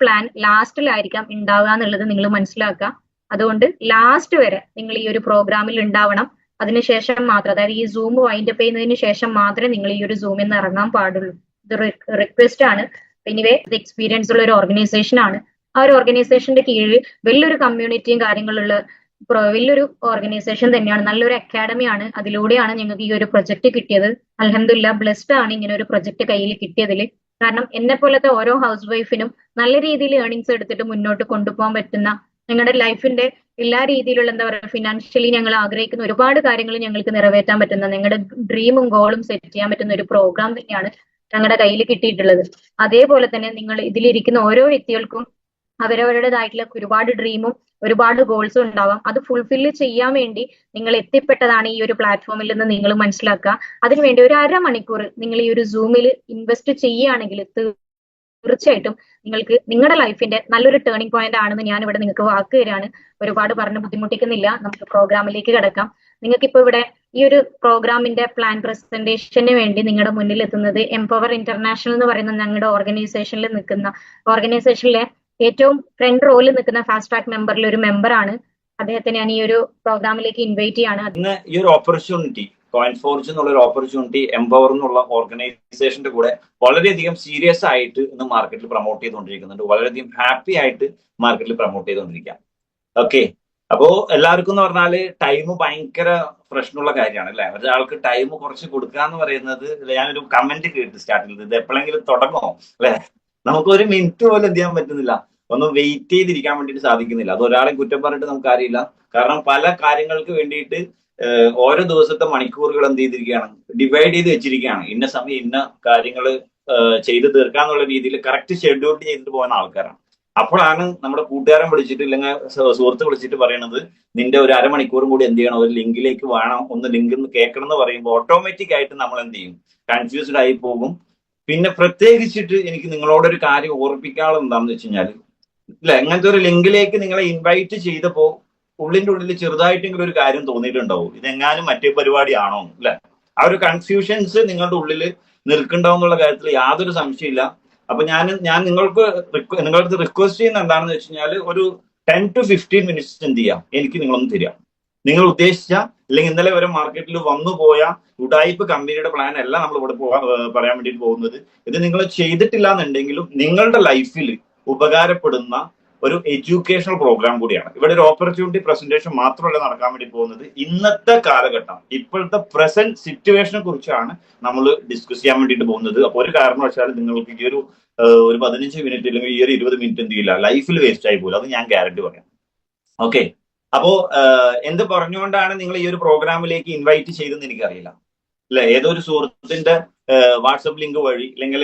Plan ലാസ്റ്റിലായിരിക്കാം ഉണ്ടാവുക എന്നുള്ളത് നിങ്ങൾ മനസ്സിലാക്കുക. അതുകൊണ്ട് ലാസ്റ്റ് വരെ നിങ്ങൾ ഈ ഒരു പ്രോഗ്രാമിൽ ഉണ്ടാവണം. അതിനുശേഷം മാത്രം, അതായത് ഈ സൂം വൈൻഡപ്പ് ചെയ്യുന്നതിന് ശേഷം മാത്രമേ നിങ്ങൾ ഈ ഒരു സൂമിൽ നിന്ന് ഇറങ്ങാൻ പാടുള്ളൂ. ഇത് റിക്വസ്റ്റ് ആണ്. എനിവേ ഇത് എക്സ്പീരിയൻസ് ഉള്ള ഒരു ഓർഗനൈസേഷൻ ആണ്. ആ ഒരു ഓർഗനൈസേഷന്റെ കീഴിൽ വലിയൊരു കമ്മ്യൂണിറ്റിയും കാര്യങ്ങളുള്ള വലിയൊരു ഓർഗനൈസേഷൻ തന്നെയാണ്. നല്ലൊരു അക്കാഡമിയാണ്. അതിലൂടെയാണ് ഞങ്ങൾക്ക് ഈ ഒരു പ്രൊജക്ട് കിട്ടിയത്. അൽഹംദുലില്ലാഹ് ബ്ലെസ്ഡ് ആണ് ഇങ്ങനെ ഒരു പ്രൊജക്ട് കയ്യിൽ കിട്ടിയതിൽ. കാരണം എന്നെ പോലത്തെ ഓരോ ഹൗസ് വൈഫിനും നല്ല രീതിയിൽ ഏർണിങ്സ് എടുത്തിട്ട് മുന്നോട്ട് കൊണ്ടുപോകാൻ പറ്റുന്ന, ഞങ്ങളുടെ ലൈഫിന്റെ എല്ലാ രീതിയിലുള്ള എന്താ പറയുക ഫിനാൻഷ്യലി ഞങ്ങൾ ആഗ്രഹിക്കുന്ന ഒരുപാട് കാര്യങ്ങൾ ഞങ്ങൾക്ക് നിറവേറ്റാൻ പറ്റുന്ന, ഞങ്ങളുടെ ഡ്രീമും ഗോളും സെറ്റ് ചെയ്യാൻ പറ്റുന്ന ഒരു പ്രോഗ്രാം തന്നെയാണ് ഞങ്ങളുടെ കയ്യിൽ കിട്ടിയിട്ടുള്ളത്. അതേപോലെ തന്നെ നിങ്ങൾ ഇതിലിരിക്കുന്ന ഓരോ വ്യക്തികൾക്കും അവരവരുടേതായിട്ടുള്ള ഒരുപാട് ഡ്രീമും ഒരുപാട് ഗോൾസും ഉണ്ടാവാം. അത് ഫുൾഫില്ല് ചെയ്യാൻ വേണ്ടി നിങ്ങൾ എത്തിപ്പെട്ടതാണ് ഈ ഒരു പ്ലാറ്റ്ഫോമിൽ നിന്ന് നിങ്ങൾ മനസ്സിലാക്കുക. അതിനുവേണ്ടി ഒരു അരമണിക്കൂർ നിങ്ങൾ ഈ ഒരു സൂമിൽ ഇൻവെസ്റ്റ് ചെയ്യുകയാണെങ്കിൽ തീർച്ചയായിട്ടും നിങ്ങൾക്ക് നിങ്ങളുടെ ലൈഫിന്റെ നല്ലൊരു ടേണിംഗ് പോയിന്റ് ആണെന്ന് ഞാൻ ഇവിടെ നിങ്ങൾക്ക് വാക്ക് തരാണ്. ഒരുപാട് പറഞ്ഞ് ബുദ്ധിമുട്ടിക്കുന്നില്ല, നമുക്ക് പ്രോഗ്രാമിലേക്ക് കിടക്കാം. നിങ്ങൾക്ക് ഇപ്പൊ ഇവിടെ ഈ ഒരു പ്രോഗ്രാമിന്റെ പ്ലാൻ പ്രസന്റേഷന് വേണ്ടി നിങ്ങളുടെ മുന്നിൽ എത്തുന്നത് എംപവർ ഇന്റർനാഷണൽ എന്ന് പറയുന്ന ഞങ്ങളുടെ ഓർഗനൈസേഷനിൽ നിൽക്കുന്ന, ഓർഗനൈസേഷനിലെ ഏറ്റവും ഫ്രണ്ട് റോളിൽ നിൽക്കുന്ന ഫാസ്റ്റ് ട്രാക്ക് മെമ്പറിൽ ഒരു മെമ്പറാണ്. അദ്ദേഹത്തെ ഞാൻ ഈ ഒരു പ്രോഗ്രാമിലേക്ക് ഇൻവൈറ്റ് ചെയ്യാണ്. ഇന്ന് ഈ ഒരു ഓപ്പർച്യൂണിറ്റി, കോയിൻഫോർജ് എന്നുള്ള ഒരു ഓപ്പർച്യൂണിറ്റി എംപവർ എന്നുള്ള ഓർഗനൈസേഷന്റെ കൂടെ വളരെയധികം സീരിയസ് ആയിട്ട് ഇന്ന് മാർക്കറ്റിൽ പ്രൊമോട്ട് ചെയ്തുകൊണ്ടിരിക്കുന്നുണ്ട്. വളരെയധികം ഹാപ്പി ആയിട്ട് മാർക്കറ്റിൽ പ്രൊമോട്ട് ചെയ്തുകൊണ്ടിരിക്കാം. ഓക്കെ, അപ്പോ എല്ലാവർക്കും എന്ന് പറഞ്ഞാല് ടൈം ഭയങ്കര പ്രശ്നമുള്ള കാര്യമാണ് അല്ലെ. ഒരാൾക്ക് ടൈം കുറച്ച് കൊടുക്കുക എന്ന് പറയുന്നത്, ഞാനൊരു കമന്റ് കേട്ട് സ്റ്റാർട്ടിൽ, ഇത് എപ്പോഴെങ്കിലും തുടങ്ങുമോ അല്ലെ. നമുക്ക് ഒരു മിനിറ്റ് പോലും എന്ത് ചെയ്യാൻ പറ്റുന്നില്ല, ഒന്നും വെയിറ്റ് ചെയ്തിരിക്കാൻ വേണ്ടിയിട്ട് സാധിക്കുന്നില്ല. അത് ഒരാളെ കുറ്റം പറഞ്ഞിട്ട് നമുക്ക് അറിയില്ല. കാരണം പല കാര്യങ്ങൾക്ക് വേണ്ടിയിട്ട് ഓരോ ദിവസത്തെ മണിക്കൂറുകൾ എന്ത് ചെയ്തിരിക്കുകയാണ്, ഡിവൈഡ് ചെയ്ത് വെച്ചിരിക്കുകയാണ്. ഇന്ന സമയം ഇന്ന കാര്യങ്ങൾ ചെയ്ത് തീർക്കാന്നുള്ള രീതിയിൽ കറക്റ്റ് ഷെഡ്യൂൾ ചെയ്തിട്ട് പോകുന്ന ആൾക്കാരാണ്. അപ്പോഴാണ് നമ്മുടെ കൂട്ടുകാരൻ വിളിച്ചിട്ട് ഇല്ലെങ്കിൽ സുഹൃത്ത് വിളിച്ചിട്ട് പറയണത്, നിന്റെ ഒരു അരമണിക്കൂറും കൂടി എന്ത് ചെയ്യണം, ഒരു ലിങ്കിലേക്ക് വേണം, ഒന്ന് ലിങ്ക് കേൾക്കണം എന്ന് പറയുമ്പോൾ ഓട്ടോമാറ്റിക് ആയിട്ട് നമ്മൾ എന്ത് ചെയ്യും, കൺഫ്യൂസ്ഡ് ആയി പോകും. പിന്നെ പ്രത്യേകിച്ചിട്ട് എനിക്ക് നിങ്ങളോടൊരു കാര്യം ഓർപ്പിക്കാനുള്ളത് എന്താണെന്ന് വെച്ച് കഴിഞ്ഞാൽ, ഇല്ല, ഇങ്ങനത്തെ ഒരു ലിങ്കിലേക്ക് നിങ്ങളെ ഇൻവൈറ്റ് ചെയ്തപ്പോൾ ഉള്ളിന്റെ ഉള്ളിൽ ചെറുതായിട്ടെങ്കിലും ഒരു കാര്യം തോന്നിയിട്ടുണ്ടാവും, ഇതെങ്ങാനും മറ്റേ പരിപാടിയാണോ അല്ലെ. ആ ഒരു കൺഫ്യൂഷൻസ് നിങ്ങളുടെ ഉള്ളിൽ നിൽക്കുന്നുണ്ടാവും എന്നുള്ള കാര്യത്തിൽ യാതൊരു സംശയമില്ല. അപ്പൊ ഞാൻ നിങ്ങൾക്ക് റിക്വസ്റ്റ് ചെയ്യുന്ന എന്താണെന്ന് വെച്ച് കഴിഞ്ഞാൽ, ഒരു 10 to 15 minutes എന്ത് ചെയ്യാം, എനിക്ക് നിങ്ങളൊന്ന് തരാം. നിങ്ങൾ ഉദ്ദേശിച്ച, അല്ലെങ്കിൽ ഇന്നലെ വരെ മാർക്കറ്റിൽ വന്നു പോയ ഉഡായിപ്പ് കമ്പനിയുടെ പ്ലാൻ അല്ല നമ്മൾ ഇവിടെ പറയാൻ വേണ്ടിയിട്ട് പോകുന്നത്. ഇത് നിങ്ങൾ ചെയ്തിട്ടില്ല എന്നുണ്ടെങ്കിലും നിങ്ങളുടെ ലൈഫിൽ ഉപകാരപ്പെടുന്ന ഒരു എഡ്യൂക്കേഷണൽ പ്രോഗ്രാം കൂടിയാണ്. ഇവിടെ ഒരു ഓപ്പർച്യൂണിറ്റി പ്രസന്റേഷൻ മാത്രമല്ല നടക്കാൻ വേണ്ടി പോകുന്നത്. ഇന്നത്തെ കാലഘട്ടം, ഇപ്പോഴത്തെ പ്രസന്റ് സിറ്റുവേഷനെ കുറിച്ചാണ് നമ്മൾ ഡിസ്കസ് ചെയ്യാൻ വേണ്ടിയിട്ട് പോകുന്നത്. അപ്പോൾ ഒരു കാരണവശാലും നിങ്ങൾക്ക് ഈ ഒരു 15 മിനിറ്റ് അല്ലെങ്കിൽ ഈ ഒരു 20 മിനിറ്റ് എന്ത് ചെയ്യില്ല, ലൈഫിൽ വേസ്റ്റ് ആയി പോലും. അത് ഞാൻ ഗ്യാരണ്ടി പറയാം. ഓക്കെ, അപ്പോ എന്ത് പറഞ്ഞുകൊണ്ടാണ് നിങ്ങൾ ഈ ഒരു പ്രോഗ്രാമിലേക്ക് ഇൻവൈറ്റ് ചെയ്തെന്ന് എനിക്കറിയില്ല അല്ലെ. ഏതോ ഒരു സുഹൃത്തിന്റെ വാട്സപ്പ് ലിങ്ക് വഴി, അല്ലെങ്കിൽ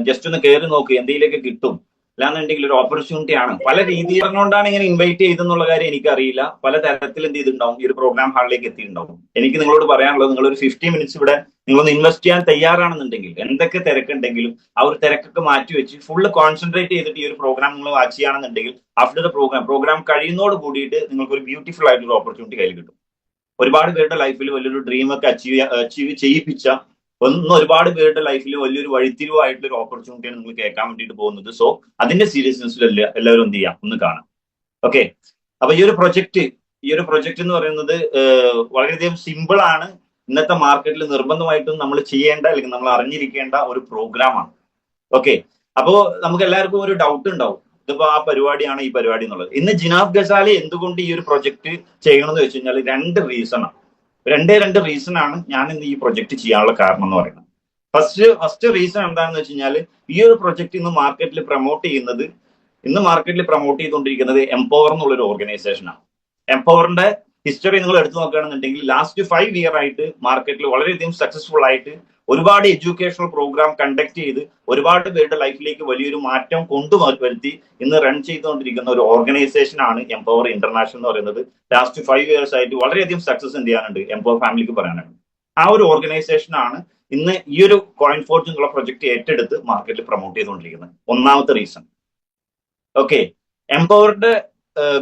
ജസ്റ്റ് ഒന്ന് കയറി നോക്കി എന്തെങ്കിലുമൊക്കെ കിട്ടും, അല്ലാന്നുണ്ടെങ്കിൽ ഒരു ഓപ്പർച്യൂണിറ്റി ആണ്. പല രീതിയിൽ പറഞ്ഞുകൊണ്ടാണ് ഇങ്ങനെ ഇൻവൈറ്റ് ചെയ്തെന്നുള്ള കാര്യം എനിക്കറിയില്ല. പല തരത്തിൽ എന്ത് ചെയ്തിട്ടുണ്ടാവും, ഈ ഒരു പ്രോഗ്രാം ഹാളിലേക്ക് എത്തിയിട്ടുണ്ടാവും. എനിക്ക് നിങ്ങളോട് പറയാനുള്ളത്, നിങ്ങളൊരു 50 മിനിറ്റ്സ് ഇവിടെ നിങ്ങളൊന്ന് ഇൻവെസ്റ്റ് ചെയ്യാൻ തയ്യാറാണെന്നുണ്ടെങ്കിൽ, എന്തൊക്കെ തിരക്കുണ്ടെങ്കിലും ആ ഒരു തിരക്കൊക്കെ മാറ്റി വെച്ച് ഫുള്ള് കോൺസെൻട്രേറ്റ് ചെയ്തിട്ട് ഈ ഒരു പ്രോഗ്രാം നിങ്ങൾ വാച്ച് ചെയ്യുകയാണെന്നുണ്ടെങ്കിൽ, ആഫ്റ്റർ ദ പ്രോഗ്രാം കഴിയുന്നതോട് കൂടിയിട്ട് നിങ്ങൾക്ക് ഒരു ബ്യൂട്ടിഫുൾ ആയിട്ടുള്ള ഓപ്പർച്യൂണിറ്റി കയ്യിൽ കിട്ടും. ഒരുപാട് പേരുടെ ലൈഫിൽ വലിയൊരു ഡ്രീമൊക്കെ അച്ചീവ് ചെയ്യിപ്പിച്ച ഒരുപാട് പേരുടെ ലൈഫിൽ വലിയൊരു വഴിത്തിരിവായിട്ടുള്ള ഒരു ഓപ്പർച്യൂണിറ്റിയാണ് നിങ്ങൾ കേൾക്കാൻ വേണ്ടിയിട്ട് പോകുന്നത്. സോ അതിന്റെ സീരിയസ്നെസ്സിൽ എല്ലാവരും എന്ത് ചെയ്യാം, ഒന്ന് കാണാം. ഓക്കെ, അപ്പൊ ഈ ഒരു പ്രൊജക്ട് എന്ന് പറയുന്നത് വളരെയധികം സിമ്പിൾ ആണ്. ഇന്നത്തെ മാർക്കറ്റിൽ നിർബന്ധമായിട്ടും നമ്മൾ ചെയ്യേണ്ട, അല്ലെങ്കിൽ നമ്മൾ അറിഞ്ഞിരിക്കേണ്ട ഒരു പ്രോഗ്രാമാണ്. ഓക്കെ, അപ്പോ നമുക്ക് എല്ലാവർക്കും ഒരു ഡൗട്ട് ഉണ്ടാവും, ഇതിപ്പോ ആ പരിപാടിയാണ് ഈ പരിപാടി എന്നുള്ളത്. ഇന്ന് ജിനാബ് ഗസാലി എന്തുകൊണ്ട് ഈ ഒരു പ്രൊജക്ട് ചെയ്യണമെന്ന് വെച്ച് കഴിഞ്ഞാൽ രണ്ട് റീസൺ ആണ് ഞാൻ ഇന്ന് ഈ പ്രൊജക്ട് ചെയ്യാനുള്ള കാരണം എന്ന് പറയുന്നത്. ഫസ്റ്റ് റീസൺ എന്താണെന്ന് വെച്ച് കഴിഞ്ഞാൽ, ഈ ഒരു പ്രൊജക്ട് ഇന്ന് മാർക്കറ്റിൽ പ്രൊമോട്ട് ചെയ്തുകൊണ്ടിരിക്കുന്നത് എംപവർ എന്നുള്ളൊരു ഓർഗനൈസേഷനാണ്. എംപവറിന്റെ ഹിസ്റ്ററി നിങ്ങൾ എടുത്തു നോക്കുകയാണെന്നുണ്ടെങ്കിൽ, ലാസ്റ്റ് 5 year ആയിട്ട് മാർക്കറ്റിൽ വളരെയധികം സക്സസ്ഫുൾ ആയിട്ട് ഒരുപാട് എഡ്യൂക്കേഷണൽ പ്രോഗ്രാം കണ്ടക്ട് ചെയ്ത് ഒരുപാട് പേരുടെ ലൈഫിലേക്ക് വലിയൊരു മാറ്റം കൊണ്ടുവരുത്തി ഇന്ന് റൺ ചെയ്തുകൊണ്ടിരിക്കുന്ന ഒരു ഓർഗനൈസേഷൻ ആണ് എംപവർ ഇന്റർനാഷണൽ എന്ന് പറയുന്നത്. ലാസ്റ്റ് 5 years ആയിട്ട് വളരെയധികം സക്സസ് എന്ത് ചെയ്യാനുണ്ട്, എംപവർ ഫാമിലിക്ക് പറയാനുണ്ട്. ആ ഒരു ഓർഗനൈസേഷൻ ആണ് ഇന്ന് ഈ ഒരു കോയിൻഫോർജ് എന്നുള്ള പ്രൊജക്ട് ഏറ്റെടുത്ത് മാർക്കറ്റിൽ പ്രൊമോട്ട് ചെയ്തുകൊണ്ടിരിക്കുന്നത്. ഒന്നാമത്തെ റീസൺ. ഓക്കെ, എംപവറിന്റെ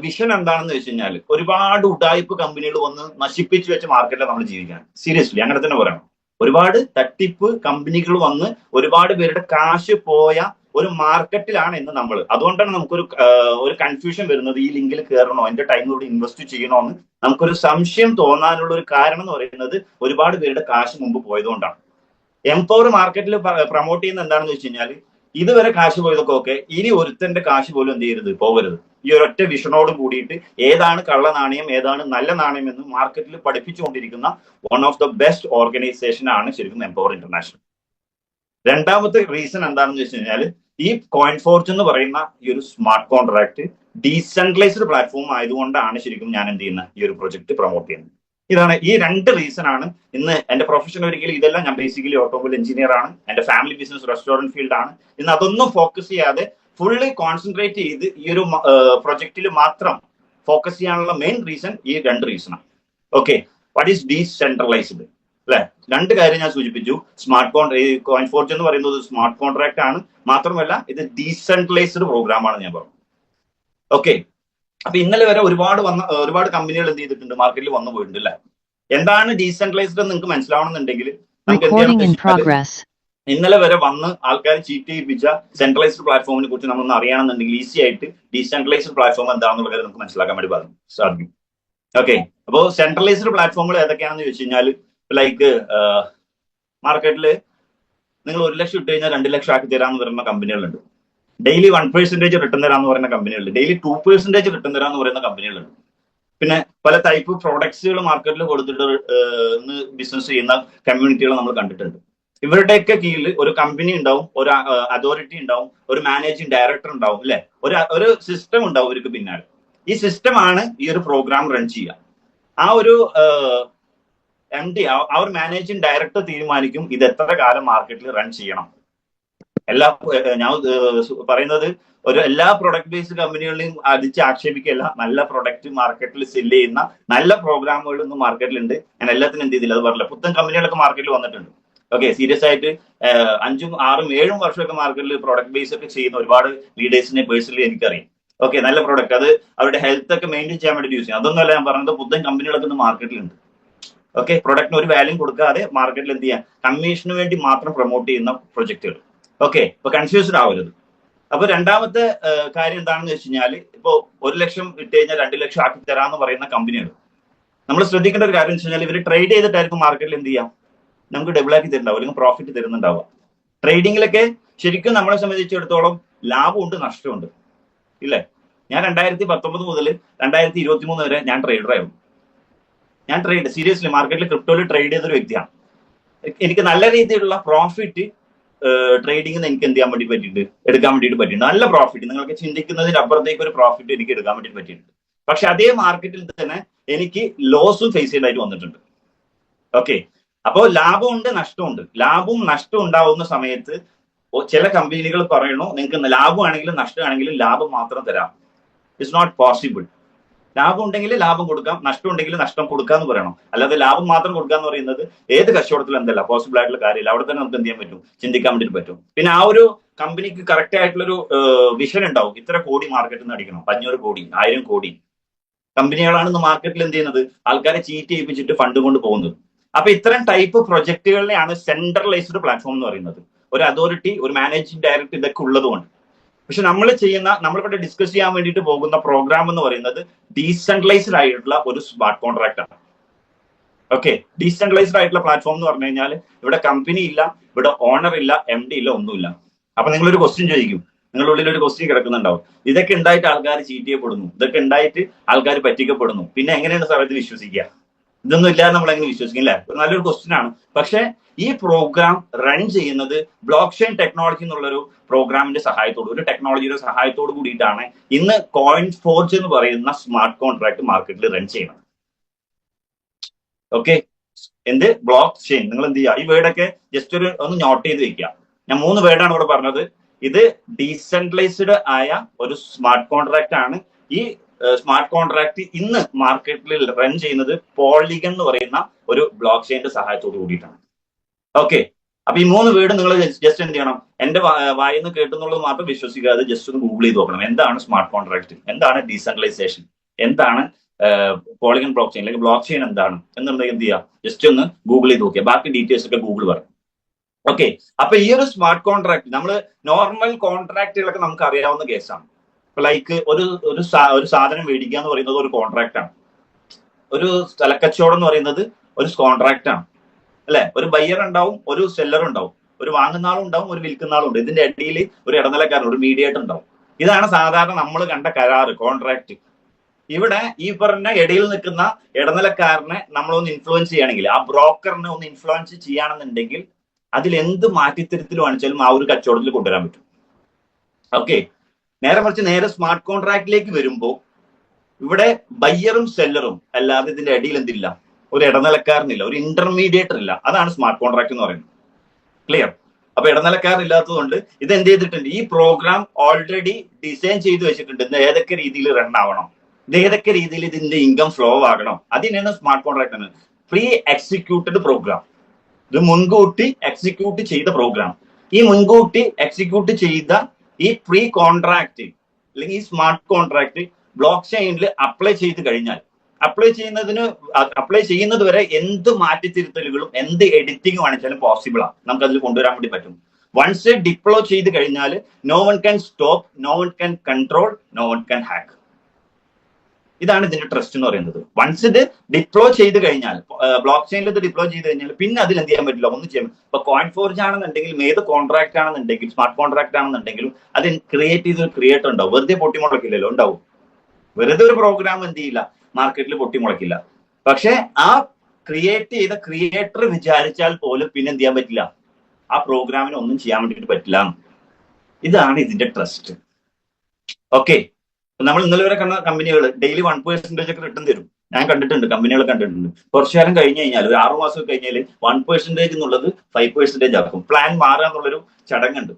വിഷൻ എന്താണെന്ന് വെച്ച് കഴിഞ്ഞാൽ, ഒരുപാട് ഉഡായിപ്പ് കമ്പനികൾ വന്ന് നശിപ്പിച്ചു വെച്ച മാർക്കറ്റിൽ നമ്മൾ ജീവിക്കാൻ, സീരിയസ്ലി അങ്ങനെ തന്നെ പറയണം. ഒരുപാട് തട്ടിപ്പ് കമ്പനികൾ വന്ന് ഒരുപാട് പേരുടെ കാശ് പോയ ഒരു മാർക്കറ്റിലാണ് ഇന്ന് നമ്മൾ. അതുകൊണ്ടാണ് നമുക്കൊരു ഒരു കൺഫ്യൂഷൻ വരുന്നത്, ഈ ലിങ്കിൽ കയറണോ, എന്റെ ടൈം ഇവിടെ ഇൻവെസ്റ്റ് ചെയ്യണോ എന്ന് നമുക്കൊരു സംശയം തോന്നാനുള്ള ഒരു കാരണം എന്ന് പറയുന്നത് ഒരുപാട് പേരുടെ കാശ് മുമ്പ് പോയതുകൊണ്ടാണ്. എംപവർ മാർക്കറ്റിൽ പ്രൊമോട്ട് ചെയ്യുന്ന എന്താണെന്ന് വെച്ച് കഴിഞ്ഞാൽ, ഇതുവരെ കാശ് പോയതൊക്കെ ഓക്കെ, ഇനി ഒരുത്തന്റെ കാശ് പോലും എന്ത് ചെയ്യരുത്, പോകരുത്. ഈ ഒരൊറ്റ വിഷനോട് കൂടിയിട്ട് ഏതാണ് കള്ള നാണയം ഏതാണ് നല്ല നാണയം എന്ന് മാർക്കറ്റിൽ പഠിപ്പിച്ചുകൊണ്ടിരിക്കുന്ന one of the best organisation ആണ് ശരിക്കും എംപവർ ഇന്റർനാഷണൽ. രണ്ടാമത്തെ റീസൺ എന്താണെന്ന് വെച്ച് കഴിഞ്ഞാൽ, ഈ കോയിൻ ഫോർജ് എന്ന് പറയുന്ന ഈ ഒരു സ്മാർട്ട് കോൺട്രാക്ട് ഡീസെൻട്രലൈസ്ഡ് പ്ലാറ്റ്ഫോം ആയതുകൊണ്ടാണ് ശരിക്കും ഞാൻ എന്ത് ചെയ്യുന്ന ഈ ഒരു പ്രൊജക്ട് പ്രൊമോട്ട് ചെയ്യുന്നത്. ഇതാണ് ഈ രണ്ട് റീസൺ ആണ് ഇന്ന് എന്റെ പ്രൊഫഷൻ. ഒരിക്കലും ഇതെല്ലാം, ഞാൻ ബേസിക്കലി ഓട്ടോമൊബൈൽ എഞ്ചിനീയർ ആണ്, എന്റെ ഫാമിലി ബിസിനസ് റെസ്റ്റോറന്റ് ഫീൽഡ് ആണ്. ഇന്ന് അതൊന്നും ഫോക്കസ് ചെയ്യാതെ ഫുള്ളി കോൺസെൻട്രേറ്റ് ചെയ്ത് ഈ ഒരു പ്രൊജക്റ്റിൽ മാത്രം ഫോക്കസ് ചെയ്യാനുള്ള മെയിൻ റീസൺ ഈ രണ്ട് റീസണാണ്. ഓക്കെ, വാട്ട് ഈസ് ഡീസെൻട്രലൈസ്ഡ് അല്ലെ? രണ്ട് കാര്യം ഞാൻ സൂചിപ്പിച്ചു. കോയിൻ ഫോർജ് എന്ന് പറയുന്നത് സ്മാർട്ട് കോൺട്രാക്ട് ആണ്, മാത്രമല്ല ഇത് ഡീസെൻട്രലൈസ്ഡ് പ്രോഗ്രാം ആണ് ഞാൻ പറഞ്ഞു. ഓക്കെ, അപ്പൊ ഇന്നലെ വരെ ഒരുപാട് കമ്പനികൾ എന്ത് ചെയ്തിട്ടുണ്ട്, മാർക്കറ്റിൽ വന്നു പോയിട്ടുണ്ട് അല്ലെ? എന്താണ് ഡീസെൻട്രലൈസ്ഡ് എന്ന് നിങ്ങൾക്ക് മനസ്സിലാവണമെന്നുണ്ടെങ്കിൽ നമുക്ക് എന്ത് ചെയ്യാൻ, ഇന്നലെ വരെ വന്ന് ആൾക്കാർ ചീറ്റ് ചെയ്യിപ്പിച്ച സെൻട്രലൈസ്ഡ് പ്ലാറ്റ്ഫോമിനെ കുറിച്ച് നമ്മളൊന്ന് അറിയണമെന്നുണ്ടെങ്കിൽ ഈസി ആയിട്ട് ഡീസെൻട്രലൈസ്ഡ് പ്ലാറ്റ്ഫോം എന്താണെന്നുള്ള കാര്യം നമുക്ക് മനസ്സിലാക്കാൻ വേണ്ടി സാധിക്കും. ഓക്കെ, അപ്പോൾ സെൻട്രലൈസ്ഡ് പ്ലാറ്റ്ഫോമുകൾ ഏതൊക്കെയാണെന്ന് ചോദിച്ചു കഴിഞ്ഞാൽ, ലൈക്ക് മാർക്കറ്റിൽ നിങ്ങൾ 1 ലക്ഷം ഇട്ട് കഴിഞ്ഞാൽ 2 ലക്ഷം ആക്കി തരാമെന്ന് പറയുന്ന കമ്പനികളുണ്ട്. ഡെയിലി 1% റിട്ടേൺ തരാമെന്ന് പറയുന്ന കമ്പനികളുണ്ട്. ഡെയിലി 2% റിട്ടേൺ തരാമെന്ന് പറയുന്ന കമ്പനികളുണ്ട്. പിന്നെ പല ടൈപ്പ് പ്രോഡക്ട്സുകൾ മാർക്കറ്റിൽ കൊടുത്തിട്ട് ബിസിനസ് ചെയ്യുന്ന കമ്മ്യൂണിറ്റികൾ നമ്മൾ കണ്ടിട്ടുണ്ട്. ഇവരുടെയൊക്കെ കീഴിൽ ഒരു കമ്പനി ഉണ്ടാവും, ഒരു അതോറിറ്റി ഉണ്ടാവും, ഒരു മാനേജിംഗ് ഡയറക്ടർ ഉണ്ടാവും അല്ലെ? ഒരു സിസ്റ്റം ഉണ്ടാവും ഇവർക്ക് പിന്നാലെ. ഈ സിസ്റ്റം ആണ് ഈ ഒരു പ്രോഗ്രാം റൺ ചെയ്യുക. ആ ഒരു MD, ആ ഒരു മാനേജിംഗ് ഡയറക്ടർ തീരുമാനിക്കും ഇത് എത്ര കാലം മാർക്കറ്റിൽ റൺ ചെയ്യണം. ഞാൻ പറയുന്നത് എല്ലാ പ്രൊഡക്റ്റ് ബേസ്ഡ് കമ്പനികളെയും അടിച്ച് ആക്ഷേപിക്കല്ല. നല്ല പ്രൊഡക്റ്റ് മാർക്കറ്റിൽ സെല് ചെയ്യുന്ന നല്ല പ്രോഗ്രാമുകൾ ഇന്ന് മാർക്കറ്റിലുണ്ട്. ഞാൻ എല്ലാത്തിനും എന്ത് ചെയ്തില്ല അത് പറഞ്ഞില്ല. പുത്തൻ കമ്പനികളൊക്കെ മാർക്കറ്റിൽ വന്നിട്ടുണ്ട്. ഓക്കെ, സീരിയസ് ആയിട്ട് 5, 6, 7 വർഷമൊക്കെ മാർക്കറ്റിൽ പ്രൊഡക്റ്റ് ബേസ് ഒക്കെ ചെയ്യുന്ന ഒരുപാട് ലീഡേഴ്സിനെ പേഴ്സണലി എനിക്കറിയാം. ഓക്കെ, നല്ല പ്രൊഡക്റ്റ്, അത് അവരുടെ ഹെൽത്ത് ഒക്കെ മെയിൻറ്റെയിൻ ചെയ്യാൻ വേണ്ടി യൂസ് ചെയ്യും. അതൊന്നുമല്ല ഞാൻ പറഞ്ഞത്, പുത്തൻ കമ്പനികളൊക്കെ ഇന്ന് മാർക്കറ്റിലുണ്ട്. ഓക്കെ, പ്രൊഡക്റ്റിന് ഒരു വാല്യൂ കൊടുക്കാതെ മാർക്കറ്റിൽ എന്ത് ചെയ്യാം, കമ്മീഷന് വേണ്ടി മാത്രം പ്രൊമോട്ട് ചെയ്യുന്ന പ്രൊജക്ടുകൾ. ഓക്കെ, ഇപ്പൊ കൺഫ്യൂസ്ഡ് ആവരുത്. അപ്പൊ രണ്ടാമത്തെ കാര്യം എന്താണെന്ന് വെച്ച് കഴിഞ്ഞാൽ, ഇപ്പൊ 1 ലക്ഷം ഇട്ട് കഴിഞ്ഞാൽ 2 ലക്ഷം ആക്കി തരാമെന്ന് പറയുന്ന കമ്പനികൾ, നമ്മൾ ശ്രദ്ധിക്കേണ്ട ഒരു കാര്യം വെച്ച് കഴിഞ്ഞാൽ, ഇവർ ട്രേഡ് ചെയ്തിട്ടായിരിക്കും മാർക്കറ്റിൽ എന്ത് ചെയ്യാം, നമുക്ക് ഡബിൾ ആക്കി തരുന്നുണ്ടാവും, അല്ലെങ്കിൽ പ്രോഫിറ്റ് തരുന്നുണ്ടാവുക. ട്രേഡിങ്ങിലൊക്കെ ശരിക്കും നമ്മളെ സംബന്ധിച്ചിടത്തോളം ലാഭമുണ്ട് നഷ്ടമുണ്ട് ഇല്ലേ? ഞാൻ 2019 മുതൽ 2023 വരെ ഞാൻ ട്രേഡറായിരുന്നു. ഞാൻ സീരിയസ്ലി മാർക്കറ്റിൽ ക്രിപ്റ്റോയിൽ ട്രേഡ് ചെയ്തൊരു വ്യക്തിയാണ്. എനിക്ക് നല്ല രീതിയിലുള്ള പ്രോഫിറ്റ് ട്രേഡിംഗ് എനിക്ക് എന്ത് ചെയ്യാൻ വേണ്ടി പറ്റിയിട്ടുണ്ട്, എടുക്കാൻ വേണ്ടിയിട്ട് പറ്റിയിട്ടുണ്ട്. നല്ല പ്രോഫിറ്റ്, നിങ്ങൾക്ക് ചിന്തിക്കുന്നതിന് അപ്പുറത്തേക്ക് ഒരു പ്രോഫിറ്റ് എനിക്ക് എടുക്കാൻ വേണ്ടി പറ്റിയിട്ടുണ്ട്. പക്ഷെ അതേ മാർക്കറ്റിൽ തന്നെ എനിക്ക് ലോസും ഫേസ് ചെയ്തായിട്ട് വന്നിട്ടുണ്ട്. ഓക്കെ, അപ്പോൾ ലാഭമുണ്ട് നഷ്ടമുണ്ട്. ലാഭവും നഷ്ടം ഉണ്ടാവുന്ന സമയത്ത് ചില കമ്പനികൾ പറയണു, നിങ്ങൾക്ക് ലാഭമാണെങ്കിലും നഷ്ടമാണെങ്കിലും ലാഭം മാത്രം തരാം. It's not possible. ലാഭം ഉണ്ടെങ്കിൽ ലാഭം കൊടുക്കാം, നഷ്ടം ഉണ്ടെങ്കിൽ നഷ്ടം കൊടുക്കാന്ന് പറയണം. അല്ലാതെ ലാഭം മാത്രം കൊടുക്കാന്ന് പറയുന്നത് ഏത് കച്ചവടത്തിലും എന്തല്ല പോസിബിൾ ആയിട്ടുള്ള കാര്യമില്ല. അവിടെ തന്നെ നമുക്ക് എന്ത് ചെയ്യാൻ പറ്റും, ചിന്തിക്കാൻ വേണ്ടി പറ്റും. പിന്നെ ആ ഒരു കമ്പനിക്ക് കറക്റ്റ് ആയിട്ടുള്ളൊരു വിഷൻ ഉണ്ടാവും. ഇത്ര കോടി മാർക്കറ്റിൽ നിന്ന് അടിക്കണം, 500 കോടി 1000 കോടി. കമ്പനികളാണ് ഇന്ന് മാർക്കറ്റിൽ എന്ത് ചെയ്യുന്നത്, ആൾക്കാരെ ചീറ്റ് ചെയ്യിപ്പിച്ചിട്ട് ഫണ്ട് കൊണ്ട് പോകുന്നത്. അപ്പൊ ഇത്തരം ടൈപ്പ് പ്രൊജക്ടുകളിലെയാണ് സെൻട്രലൈസ്ഡ് പ്ലാറ്റ്ഫോം എന്ന് പറയുന്നത്. ഒരു അതോറിറ്റി, ഒരു മാനേജിംഗ് ഡയറക്ടർ ഇതൊക്കെ ഉള്ളതുകൊണ്ട്. പക്ഷെ നമ്മളിവിടെ ഡിസ്കസ് ചെയ്യാൻ വേണ്ടിയിട്ട് പോകുന്ന പ്രോഗ്രാം എന്ന് പറയുന്നത് ഡീസെൻട്രലൈസ്ഡ് ആയിട്ടുള്ള ഒരു സ്മാർട്ട് കോൺട്രാക്ട് ആണ്. ഓക്കെ, ഡീസെൻട്രലൈസ്ഡ് ആയിട്ടുള്ള പ്ലാറ്റ്ഫോം എന്ന് പറഞ്ഞു കഴിഞ്ഞാൽ ഇവിടെ കമ്പനി ഇല്ല, ഇവിടെ ഓണർ ഇല്ല, MD ഇല്ല, ഒന്നുമില്ല. അപ്പൊ നിങ്ങളൊരു ക്വസ്റ്റ്യൻ ചോദിക്കും, നിങ്ങളുടെ ഉള്ളിൽ ഒരു ക്വസ്റ്റ്യൻ കിടക്കുന്നുണ്ടാവും, ഇതൊക്കെ ഉണ്ടായിട്ട് ആൾക്കാർ ചീറ്റ് ചെയ്യപ്പെടുന്നു, ഇതൊക്കെ ഉണ്ടായിട്ട് ആൾക്കാർ പറ്റിക്കപ്പെടുന്നു, പിന്നെ എങ്ങനെയാണ് സാർ ഇത് വിശ്വസിക്കുക? ഇതൊന്നും ഇല്ലാതെ നമ്മൾ എങ്ങനെ വിശ്വസിക്കും അല്ലേ? നല്ലൊരു ക്വസ്റ്റ്യൻ ആണ്. പക്ഷെ ഈ പ്രോഗ്രാം റൺ ചെയ്യുന്നത് ബ്ലോക്ക് ചെയിൻ ടെക്നോളജി എന്നുള്ളൊരു പ്രോഗ്രാമിന്റെ സഹായത്തോട്, ഒരു ടെക്നോളജിയുടെ സഹായത്തോട് കൂടിയിട്ടാണ് ഇന്ന് കോയിൻ ഫോർജ് എന്ന് പറയുന്ന സ്മാർട്ട് കോൺട്രാക്ട് മാർക്കറ്റിൽ റൺ ചെയ്യുന്നത്. ഓക്കെ, എന്ത് ബ്ലോക്ക് ചെയിൻ, നിങ്ങൾ എന്ത് ചെയ്യുക, ഈ വേർഡൊക്കെ ജസ്റ്റ് ഒന്ന് നോട്ട് ചെയ്ത് വെക്കുക. ഞാൻ 3 വേർഡാണ് ഇവിടെ പറഞ്ഞത്. ഇത് ഡീസെൻട്രലൈസ്ഡ് ആയ ഒരു സ്മാർട്ട് കോൺട്രാക്ട് ആണ്. ഈ സ്മാർട്ട് കോൺട്രാക്ട് ഇന്ന് മാർക്കറ്റിൽ റൺ ചെയ്യുന്നത് പോളിഗൺ എന്ന് പറയുന്ന ഒരു ബ്ലോക്ക് ചെയിന്റെ സഹായത്തോട് കൂടിയിട്ടാണ്. ഓക്കെ, അപ്പൊ ഈ 3 വേർഡ് നിങ്ങൾ ജസ്റ്റ് എന്ത് ചെയ്യണം, എന്റെ വായിന്ന് കേട്ടുന്നുള്ളത് മാത്രം വിശ്വസിക്കാതെ ജസ്റ്റ് ഒന്ന് ഗൂഗിൾ ചെയ്ത് നോക്കണം. എന്താണ് സ്മാർട്ട് കോൺട്രാക്ട്, എന്താണ് ഡീസെൻട്രലൈസേഷൻ, എന്താണ് പോളിഗൺ ബ്ലോക്ക് ചെയിൻ, അല്ലെങ്കിൽ ബ്ലോക്ക് ചെയിൻ എന്താണ് എന്നുണ്ടെങ്കിൽ എന്ത് ചെയ്യുക, ജസ്റ്റ് ഒന്ന് ഗൂഗിൾ ചെയ്ത് നോക്കിയാൽ ബാക്കി ഡീറ്റെയിൽസ് ഒക്കെ ഗൂഗിൾ പറയും. ഓക്കെ, അപ്പൊ ഈ ഒരു സ്മാർട്ട് കോൺട്രാക്ട് നമ്മൾ നോർമൽ കോൺട്രാക്റ്റുകളൊക്കെ നമുക്ക് അറിയാവുന്ന കേസാണ്. ലൈക്ക് ഒരു സാധനം മേടിക്കുക എന്ന് പറയുന്നത് ഒരു കോൺട്രാക്ട് ആണ്. ഒരു സ്ഥലക്കച്ചവടം എന്ന് പറയുന്നത് ഒരു കോൺട്രാക്ട് ആണ്, അല്ലെ? ഒരു ബയ്യർ ഉണ്ടാവും, ഒരു സെല്ലർ ഉണ്ടാവും, ഒരു വാങ്ങുന്ന ആളും ഉണ്ടാവും, ഒരു വിൽക്കുന്ന ആളും ഉണ്ട്. ഇതിന്റെ ഇടയിൽ ഒരു ഇടനിലക്കാരൻ, ഒരു മീഡിയേറ്റർ ഉണ്ടാവും. ഇതാണ് സാധാരണ നമ്മൾ കണ്ട കരാറ്, കോൺട്രാക്ട്. ഇവിടെ ഈ പറഞ്ഞ ഇടയിൽ നിൽക്കുന്ന ഇടനിലക്കാരനെ നമ്മളൊന്ന് ഇൻഫ്ലുവൻസ് ചെയ്യുകയാണെങ്കിൽ, ആ ബ്രോക്കറിനെ ഒന്ന് ഇൻഫ്ലുവൻസ് ചെയ്യുകയാണെന്നുണ്ടെങ്കിൽ അതിൽ എന്ത് മാറ്റിത്തിരുത്തൽ വാങ്ങിച്ചാലും ആ ഒരു കച്ചവടത്തിൽ കൊണ്ടുവരാൻ പറ്റും. ഓക്കെ, നേരെ മറിച്ച് നേരെ സ്മാർട്ട് കോൺട്രാക്റ്റിലേക്ക് വരുമ്പോൾ ഇവിടെ ബയ്യറും സെല്ലറും അല്ലാതെ ഇതിന്റെ ഇടയിൽ എന്തില്ല, ഒരു ഇടനിലക്കാരനില്ല, ഒരു ഇന്റർമീഡിയേറ്റർ ഇല്ല. അതാണ് സ്മാർട്ട് കോൺട്രാക്ട് എന്ന് പറയുന്നത്. ക്ലിയർ? അപ്പൊ ഇടനിലക്കാരില്ലാത്തതുകൊണ്ട് ഇത് എന്ത് ചെയ്തിട്ടുണ്ട്, ഈ പ്രോഗ്രാം ഓൾറെഡി ഡിസൈൻ ചെയ്ത് വെച്ചിട്ടുണ്ട്. ഇത് ഏതൊക്കെ രീതിയിൽ റൺ ആവണം, ഇത് ഏതൊക്കെ രീതിയിൽ ഇതിന്റെ ഇൻകം ഫ്ലോ ആകണം, അതിനാണ് സ്മാർട്ട് കോൺട്രാക്ട് എന്ന്. പ്രീ എക്സിക്യൂട്ടഡ് പ്രോഗ്രാം, ഇത് മുൻകൂട്ടി എക്സിക്യൂട്ട് ചെയ്ത പ്രോഗ്രാം. ഈ മുൻകൂട്ടി എക്സിക്യൂട്ട് ചെയ്ത ഈ പ്രീ കോൺട്രാക്ട് അല്ലെങ്കിൽ ഈ സ്മാർട്ട് കോൺട്രാക്ട് ബ്ലോക്ക് ചെയിനിൽ അപ്ലൈ ചെയ്ത് കഴിഞ്ഞാൽ, അപ്ലൈ ചെയ്യുന്നത് വരെ എന്ത് മാറ്റിത്തിരുത്തലുകളും എന്ത് എഡിറ്റിംഗ് വേണിച്ചാലും പോസിബിൾ ആണ്, നമുക്ക് അതിൽ കൊണ്ടുവരാൻ വേണ്ടി പറ്റും. വൺസ് ഡിപ്ലോ ചെയ്ത് കഴിഞ്ഞാൽ no one can stop, no one can control, no one can hack. ഇതാണ് ഇതിന്റെ ട്രസ്റ്റ് എന്ന് പറയുന്നത്. വൺസ് ഇത് ഡിപ്ലോ ചെയ്ത് കഴിഞ്ഞാൽ, ബ്ലോക്ക് ചെയിനിൽ ഇത് ഡിപ്ലോ ചെയ്ത് കഴിഞ്ഞാൽ പിന്നെ അതിൽ എന്ത് ചെയ്യാൻ പറ്റില്ല, ഒന്നും ചെയ്യാൻ. ഇപ്പൊ കോയിൻ ഫോർജ് ആണെന്നുണ്ടെങ്കിലും ഏത് കോൺട്രാക്ട് ആണെന്നുണ്ടെങ്കിലും സ്മാർട്ട് കോൺട്രാക്ട് ആണെന്നുണ്ടെങ്കിലും അത് ക്രിയേറ്റ് ചെയ്ത ക്രിയേറ്റർ ഉണ്ടാവും. വെറുതെ പൊട്ടിമുളക്കില്ലല്ലോ, ഉണ്ടാവും. വെറുതെ ഒരു പ്രോഗ്രാം എന്ത് ചെയ്യില്ല, മാർക്കറ്റിൽ പൊട്ടിമുളക്കില്ല. പക്ഷെ ആ ക്രിയേറ്റ് ചെയ്ത ക്രിയേറ്റർ വിചാരിച്ചാൽ പോലും പിന്നെ എന്ത് ചെയ്യാൻ പറ്റില്ല, ആ പ്രോഗ്രാമിന് ഒന്നും ചെയ്യാൻ വേണ്ടിയിട്ട് പറ്റില്ല. ഇതാണ് ഇതിന്റെ ട്രസ്റ്റ്. ഓക്കെ, നമ്മൾ ഇന്നലെ വരെ കണ്ട കമ്പനികൾ ഡെയിലി 1% ഒക്കെ റിട്ടേൺ തരും. ഞാൻ കണ്ടിട്ടുണ്ട്, കമ്പനികൾ കണ്ടിട്ടുണ്ട്. കുറച്ചു കാലം കഴിഞ്ഞ് കഴിഞ്ഞാൽ, ഒരു 6 മാസം കഴിഞ്ഞാൽ 1% എന്നുള്ളത് 5% ആക്കും. പ്ലാൻ മാറുക എന്നുള്ളൊരു ചടങ്ങുണ്ട്.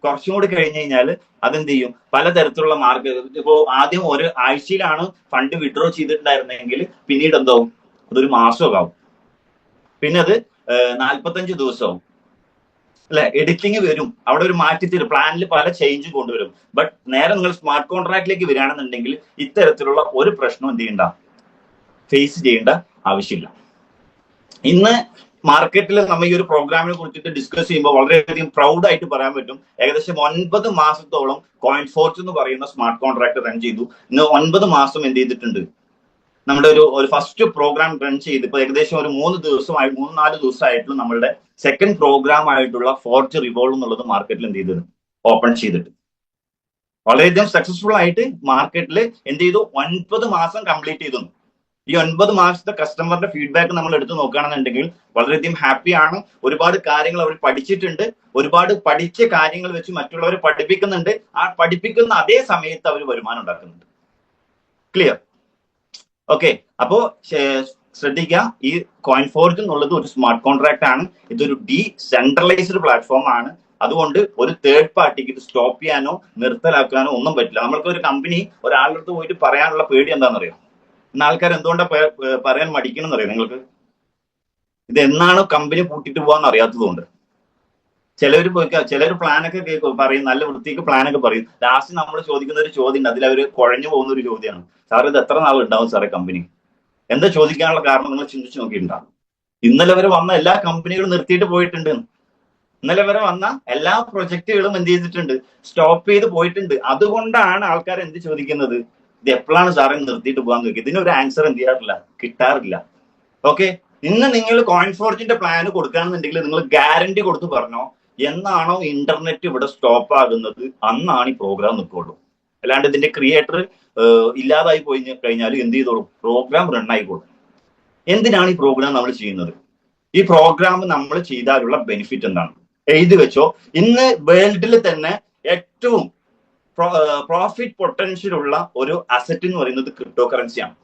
കുറച്ചും കൂടി കഴിഞ്ഞ് കഴിഞ്ഞാൽ അതെന്ത് ചെയ്യും, പലതരത്തിലുള്ള മാർഗം. ഇപ്പോ ആദ്യം ഒരു ആഴ്ചയിലാണ് ഫണ്ട് വിഡ്രോ ചെയ്തിട്ടുണ്ടായിരുന്നെങ്കിൽ പിന്നീട് എന്താവും, അതൊരു മാസമൊക്കെ ആവും. പിന്നെ അത് 45 ദിവസവും, അല്ലെ? എഡിറ്റിംഗ് വരും, അവിടെ ഒരു മാറ്റിത്തരും, പ്ലാനിൽ പല ചേഞ്ച് കൊണ്ടുവരും. ബട്ട് നേരെ നിങ്ങൾ സ്മാർട്ട് കോൺട്രാക്റ്റിലേക്ക് വരികയാണെന്നുണ്ടെങ്കിൽ ഇത്തരത്തിലുള്ള ഒരു പ്രശ്നം എന്ത് ചെയ്യണ്ട, ഫേസ് ചെയ്യേണ്ട ആവശ്യമില്ല. ഇന്ന് മാർക്കറ്റിൽ നമ്മൾ ഈ ഒരു പ്രോഗ്രാമിനെ കുറിച്ചിട്ട് ഡിസ്കസ് ചെയ്യുമ്പോൾ വളരെയധികം പ്രൗഡ് ആയിട്ട് പറയാൻ പറ്റും. ഏകദേശം 9 മാസത്തോളം കോയിൻ ഫോർജ് എന്ന് പറയുന്ന സ്മാർട്ട് കോൺട്രാക്ട് റൺ ചെയ്തു. ഇന്ന് 9 മാസം എന്ത് ചെയ്തിട്ടുണ്ട്, നമ്മുടെ ഒരു ഫസ്റ്റ് പ്രോഗ്രാം റൺ ചെയ്ത് ഇപ്പൊ ഏകദേശം ഒരു 3-4 ദിവസമായിട്ടുള്ള നമ്മളുടെ സെക്കൻഡ് പ്രോഗ്രാം ആയിട്ടുള്ള ഫോർജ് റിവോൾവ് എന്നുള്ളത് മാർക്കറ്റിൽ എന്ത് ചെയ്തത്, ഓപ്പൺ ചെയ്തിട്ട് വളരെയധികം സക്സസ്ഫുൾ ആയിട്ട് മാർക്കറ്റിൽ എന്ത് ചെയ്തു, 9 മാസം കംപ്ലീറ്റ് ചെയ്തു. ഈ 9 മാസത്തെ കസ്റ്റമറുടെ ഫീഡ്ബാക്ക് നമ്മൾ എടുത്ത് നോക്കുകയാണെന്നുണ്ടെങ്കിൽ വളരെയധികം ഹാപ്പിയാണ്. ഒരുപാട് കാര്യങ്ങൾ അവർ പഠിച്ചിട്ടുണ്ട്. ഒരുപാട് പഠിച്ച കാര്യങ്ങൾ വെച്ച് മറ്റുള്ളവരെ പഠിപ്പിക്കുന്നുണ്ട്. ആ പഠിപ്പിക്കുന്ന അതേ സമയത്ത് അവർ വരുമാനം ഉണ്ടാക്കുന്നുണ്ട്. ക്ലിയർ? ഓക്കെ, അപ്പോ ശ്രദ്ധിക്കുക, ഈ കോയിൻ ഫോർജ് എന്നുള്ളത് ഒരു സ്മാർട്ട് കോൺട്രാക്ട് ആണ്. ഇതൊരു ഡീസെൻട്രലൈസ്ഡ് പ്ലാറ്റ്ഫോം ആണ്. അതുകൊണ്ട് ഒരു തേർഡ് പാർട്ടിക്ക് ഇത് സ്റ്റോപ്പ് ചെയ്യാനോ നിർത്തലാക്കാനോ ഒന്നും പറ്റില്ല. നമ്മൾക്ക് ഒരു കമ്പനി ഒരാളുടെ അടുത്ത് പോയിട്ട് പറയാനുള്ള പേടി എന്താണെന്നറിയോ? ഇന്ന് ആൾക്കാർ എന്തുകൊണ്ടാണ് പറയാൻ മടിക്കണം എന്നറിയാം നിങ്ങൾക്ക്? ഇത് എന്നാണ് കമ്പനി പൂട്ടിട്ട് പോകാന്ന് അറിയാത്തതുകൊണ്ട്. ചിലർ പ്ലാനൊക്കെ പറയും, നല്ല വൃത്തിക്ക് പ്ലാനൊക്കെ പറയും. ലാസ്റ്റ് നമ്മൾ ചോദിക്കുന്ന ഒരു ചോദ്യം ഉണ്ട്, അതിലവർ കുഴഞ്ഞു പോകുന്ന ഒരു ചോദ്യമാണ്, സാർ ഇത് എത്ര നാൾ ഉണ്ടാവും സാറേ കമ്പനി? എന്താ ചോദിക്കാനുള്ള കാരണം നിങ്ങൾ ചിന്തിച്ചു നോക്കിയിട്ടുണ്ടാവും. ഇന്നലെ വരെ വന്ന എല്ലാ കമ്പനികളും നിർത്തിയിട്ട് പോയിട്ടുണ്ട്. ഇന്നലെ വരെ വന്ന എല്ലാ പ്രൊജക്ടുകളും എന്ത് ചെയ്തിട്ടുണ്ട്, സ്റ്റോപ്പ് ചെയ്ത് പോയിട്ടുണ്ട്. അതുകൊണ്ടാണ് ആൾക്കാർ എന്ത് ചോദിക്കുന്നത്, ഇത് എപ്പോഴാണ് സാറേ നിർത്തിയിട്ട് പോകാൻ നോക്കി? ഇതിനൊരു ആൻസർ എന്ത് ചെയ്യാറില്ല, കിട്ടാറില്ല. ഓക്കെ, ഇന്ന് നിങ്ങൾ കോയിൻ ഫോർജിന്റെ പ്ലാന് കൊടുക്കുകയാണെന്നുണ്ടെങ്കിൽ നിങ്ങൾ ഗ്യാരണ്ടി കൊടുത്ത് പറഞ്ഞോ, എന്നാണോ ഇന്റർനെറ്റ് ഇവിടെ സ്റ്റോപ്പ് ആകുന്നത് അന്നാണ് ഈ പ്രോഗ്രാം നിൽക്കുള്ളൂ. അല്ലാണ്ട് ഇതിന്റെ ക്രിയേറ്റർ ഇല്ലാതായി പോയി കഴിഞ്ഞാൽ എന്ത് ചെയ്തോളും, പ്രോഗ്രാം റൺ ആയിക്കോളും. എന്തിനാണ് ഈ പ്രോഗ്രാം നമ്മൾ ചെയ്യുന്നത്? ഈ പ്രോഗ്രാം നമ്മൾ ചെയ്താലുള്ള ബെനിഫിറ്റ് എന്താണ് എഴുതി വെച്ചോ. ഇന്ന് വേൾഡിൽ തന്നെ ഏറ്റവും പ്രോഫിറ്റ് പൊട്ടൻഷ്യൽ ഉള്ള ഒരു അസറ്റ് എന്ന് പറയുന്നത് ക്രിപ്റ്റോ കറൻസിയാണ്.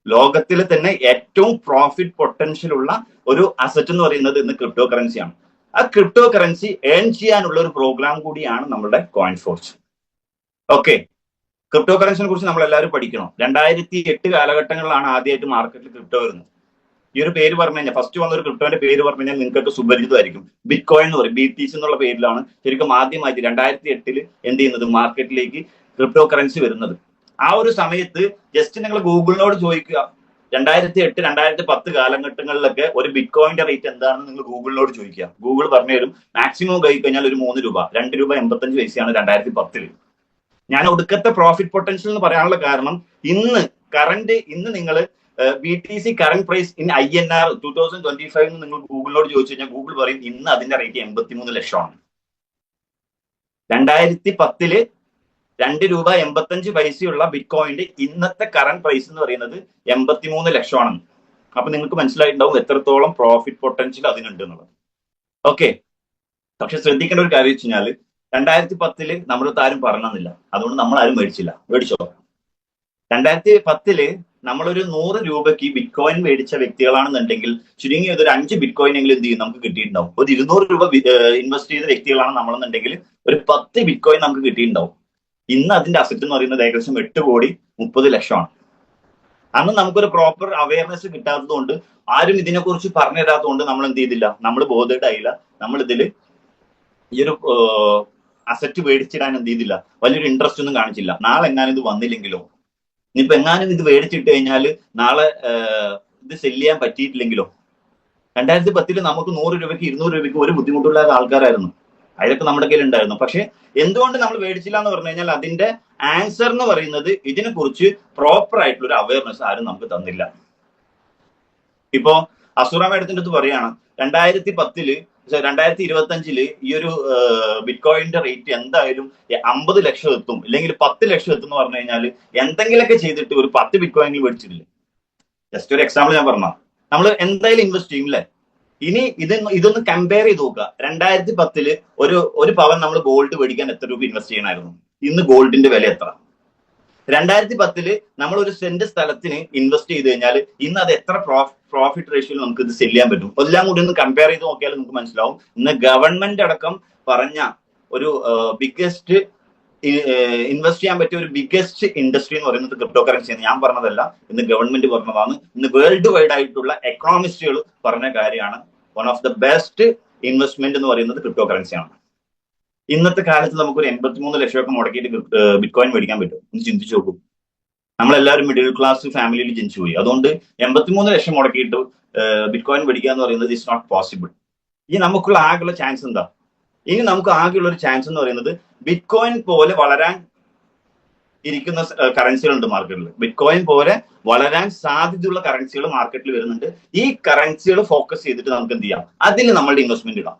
ലോകത്തിൽ തന്നെ ഏറ്റവും പ്രോഫിറ്റ് പൊട്ടൻഷ്യൽ ഉള്ള ഒരു അസറ്റ് എന്ന് പറയുന്നത് ഇന്ന് ക്രിപ്റ്റോ കറൻസിയാണ്. ആ ക്രിപ്റ്റോ കറൻസി ഏൺ ചെയ്യാനുള്ള ഒരു പ്രോഗ്രാം കൂടിയാണ് നമ്മുടെ കോയിൻ ഫോർജ്. ഓക്കെ, ക്രിപ്റ്റോ കറൻസിനെ കുറിച്ച് നമ്മൾ എല്ലാവരും പഠിക്കണം. 2008 കാലഘട്ടങ്ങളിലാണ് ആദ്യമായിട്ട് മാർക്കറ്റിൽ ക്രിപ്റ്റോ വരുന്നത്. ഈ ഒരു പേര് പറഞ്ഞു കഴിഞ്ഞാൽ, ഫസ്റ്റ് വന്ന ഒരു ക്രിപ്റ്റോന്റെ പേര് പറഞ്ഞു കഴിഞ്ഞാൽ നിങ്ങൾക്കൊക്കെ സുപരിചിതമായിരിക്കും. ബിറ്റ് കോയിൻ എന്ന് പറയും, BTC എന്നുള്ള പേരിലാണ് ശരിക്കും ആദ്യമായിട്ട് 2008 എന്ത് ചെയ്യുന്നത്, മാർക്കറ്റിലേക്ക് ക്രിപ്റ്റോ കറൻസി വരുന്നത്. ആ ഒരു സമയത്ത് ജസ്റ്റ് നിങ്ങൾ ഗൂഗിളിനോട് ചോദിക്കുക, 2008 2010 കാലഘട്ടങ്ങളിലൊക്കെ ഒരു ബിറ്റ് കോയിന്റെ റേറ്റ് എന്താണെന്ന് നിങ്ങൾ ഗൂഗിളിനോട് ചോദിക്കുക. ഗൂഗിൾ പറഞ്ഞു തരും. മാക്സിമം കൈ കഴിഞ്ഞാൽ ഒരു 3 രൂപ, 2 രൂപ 85 പൈസയാണ് 2010. ഞാൻ ഒടുക്കത്തെ പ്രോഫിറ്റ് പൊട്ടൻഷ്യൽ എന്ന് പറയാനുള്ള കാരണം ഇന്ന് നിങ്ങൾ BTC current price in INR 2025 നിങ്ങൾ ഗൂഗിളിനോട് ചോദിച്ചു കഴിഞ്ഞാൽ ഗൂഗിൾ പറയും ഇന്ന് അതിന്റെ റേറ്റ് 83 ലക്ഷമാണ്. 2010 2 രൂപ 85 പൈസയുള്ള ബിറ്റ് കോയിന്റെ ഇന്നത്തെ കറന്റ് പ്രൈസ് എന്ന് പറയുന്നത് 83 ലക്ഷമാണ്. അപ്പൊ നിങ്ങൾക്ക് മനസ്സിലായിട്ടുണ്ടാവും എത്രത്തോളം പ്രോഫിറ്റ് പൊട്ടൻഷ്യൽ അതിനുണ്ട് എന്നുള്ളത്. ഓക്കെ, പക്ഷെ ശ്രദ്ധിക്കേണ്ട ഒരു കാര്യം വെച്ച് കഴിഞ്ഞാല് 2010 നമ്മളടുത്ത് ആരും പറഞ്ഞില്ല, അതുകൊണ്ട് നമ്മൾ ആരും മേടിച്ചോ. 2010 നമ്മളൊരു 100 രൂപയ്ക്ക് ബിറ്റ് കോയിൻ മേടിച്ച വ്യക്തികളാണെന്നുണ്ടെങ്കിൽ ചുരുങ്ങിയത് ഒരു 5 ബിറ്റ് കോയിൻ എങ്കിലും എന്ത് ചെയ്യും നമുക്ക് കിട്ടിയിട്ടുണ്ടാവും. ഒരു 200 രൂപ ഇൻവെസ്റ്റ് ചെയ്ത വ്യക്തികളാണ് നമ്മളെന്നുണ്ടെങ്കിൽ ഒരു 10 ബിറ്റ് കോയിൻ നമുക്ക് കിട്ടിയിട്ടുണ്ടാവും. ഇന്ന് അതിന്റെ അസറ്റ് എന്ന് പറയുന്നത് ഏകദേശം 8,30,00,000. അന്ന് നമുക്കൊരു പ്രോപ്പർ അവയർനെസ് കിട്ടാത്തത് കൊണ്ട്, ആരും ഇതിനെക്കുറിച്ച് പറഞ്ഞു തരാത്തതുകൊണ്ട് നമ്മൾ എന്ത് ചെയ്തില്ല, നമ്മൾ ബോധേഡ് ആയില്ല. നമ്മൾ ഇതിൽ ഈ ഒരു അസറ്റ് മേടിച്ചിടാൻ എന്ത് ചെയ്തില്ല, വലിയൊരു ഇൻട്രസ്റ്റ് ഒന്നും കാണിച്ചില്ല. നാളെ എങ്ങാനും ഇത് വന്നില്ലെങ്കിലോ, ഇനിയിപ്പോ എങ്ങാനും ഇത് മേടിച്ചിട്ട് കഴിഞ്ഞാൽ നാളെ ഇത് സെല് ചെയ്യാൻ പറ്റിയിട്ടില്ലെങ്കിലോ. 2010 നമുക്ക് 100 രൂപയ്ക്ക് 200 രൂപയ്ക്ക് ഒരു ബുദ്ധിമുട്ടില്ലാത്ത ആൾക്കാരായിരുന്നു. അതിലൊക്കെ നമ്മുടെ കയ്യിൽ ഉണ്ടായിരുന്നു. പക്ഷെ എന്തുകൊണ്ട് നമ്മൾ മേടിച്ചില്ല എന്ന് പറഞ്ഞു കഴിഞ്ഞാൽ അതിന്റെ ആൻസർ എന്ന് പറയുന്നത് ഇതിനെക്കുറിച്ച് പ്രോപ്പർ ആയിട്ടുള്ള ഒരു അവയർനെസ് ആരും നമുക്ക് തന്നില്ല. ഇപ്പോ അസുറ മേഡത്തിന്റെ അടുത്ത് പറയാണ് 2025 ഈ ഒരു ബിറ്റ് കോയിന്റെ റേറ്റ് എന്തായാലും 50 ലക്ഷം എത്തും, ഇല്ലെങ്കിൽ 10 ലക്ഷം എത്തും എന്ന് പറഞ്ഞു കഴിഞ്ഞാൽ എന്തെങ്കിലുമൊക്കെ ചെയ്തിട്ട് ഒരു 10 ബിറ്റ് കോയിനിൽ മേടിച്ചിട്ടില്ലേ. ജസ്റ്റ് ഒരു എക്സാമ്പിൾ ഞാൻ പറഞ്ഞ, നമ്മൾ എന്തായാലും ഇൻവെസ്റ്റ് ചെയ്യും അല്ലെ. ഇനി ഇതൊന്ന് കമ്പയർ ചെയ്ത് നോക്കുക. 2010 ഒരു പവൻ നമ്മൾ ഗോൾഡ് മേടിക്കാൻ എത്ര രൂപ ഇൻവെസ്റ്റ് ചെയ്യണമായിരുന്നു? ഇന്ന് ഗോൾഡിന്റെ വില എത്ര? 2010 നമ്മൾ ഒരു സെന്റ് സ്ഥലത്തിന് ഇൻവെസ്റ്റ് ചെയ്ത് കഴിഞ്ഞാൽ ഇന്ന് അത് എത്ര പ്രോഫിറ്റ് റേഷ്യോയിൽ നമുക്ക് ഇത് സെല് ചെയ്യാൻ പറ്റും? എല്ലാം കൂടി ഒന്ന് കമ്പയർ ചെയ്ത് നോക്കിയാൽ നമുക്ക് മനസ്സിലാവും. ഇന്ന് ഗവൺമെന്റ് അടക്കം പറഞ്ഞ ഒരു ബിഗ്ഗസ്റ്റ് ഇൻവെസ്റ്റ് ചെയ്യാൻ പറ്റിയ ഒരു ബിഗ്ഗസ്റ്റ് ഇൻഡസ്ട്രി എന്ന് പറയുന്നത് ക്രിപ്റ്റോ കറൻസിയാണ്. ഞാൻ പറഞ്ഞതല്ല, ഇന്ന് ഗവൺമെന്റ് പറഞ്ഞതാണ്. ഇന്ന് വേൾഡ് വൈഡ് ആയിട്ടുള്ള എക്കണോമിസ്റ്റുകൾ പറഞ്ഞ കാര്യമാണ്. One of the best investment എന്ന് പറയുന്നത് ക്രിപ്റ്റോ കറൻസിയാണ്. ഇന്നത്തെ കാലത്ത് നമുക്കൊരു 83 ലക്ഷമൊക്കെ മുടക്കിയിട്ട് ബിറ്റ് കോയിൻ മേടിക്കാൻ പറ്റും? ഒന്ന് ചിന്തിച്ചു നോക്കും. നമ്മളെല്ലാവരും മിഡിൽ ക്ലാസ് ഫാമിലിയിൽ ജനിച്ചു പോയി. അതുകൊണ്ട് 83 ലക്ഷം മുടക്കിയിട്ട് ബിറ്റ് കോയിൻ മേടിക്കുക എന്ന് പറയുന്നത് ഇറ്റ്സ് നോട്ട് പോസിബിൾ. ഇനി നമുക്കുള്ള ആകെയുള്ള ചാൻസ് എന്താ? ഇനി നമുക്ക് ആകെയുള്ള ഒരു ചാൻസ് എന്ന് പറയുന്നത് ബിറ്റ് കോയിൻ പോലെ വളരാൻ ഇരിക്കുന്ന കറൻസികളുണ്ട് മാർക്കറ്റിൽ. ബിറ്റ് കോയിൻ പോലെ വളരാൻ സാധ്യതയുള്ള കറൻസികൾ മാർക്കറ്റിൽ വരുന്നുണ്ട്. ഈ കറൻസികൾ ഫോക്കസ് ചെയ്തിട്ട് നമുക്ക് എന്ത് ചെയ്യാം, അതിൽ നമ്മളുടെ ഇൻവെസ്റ്റ്മെന്റ് ഇടാം.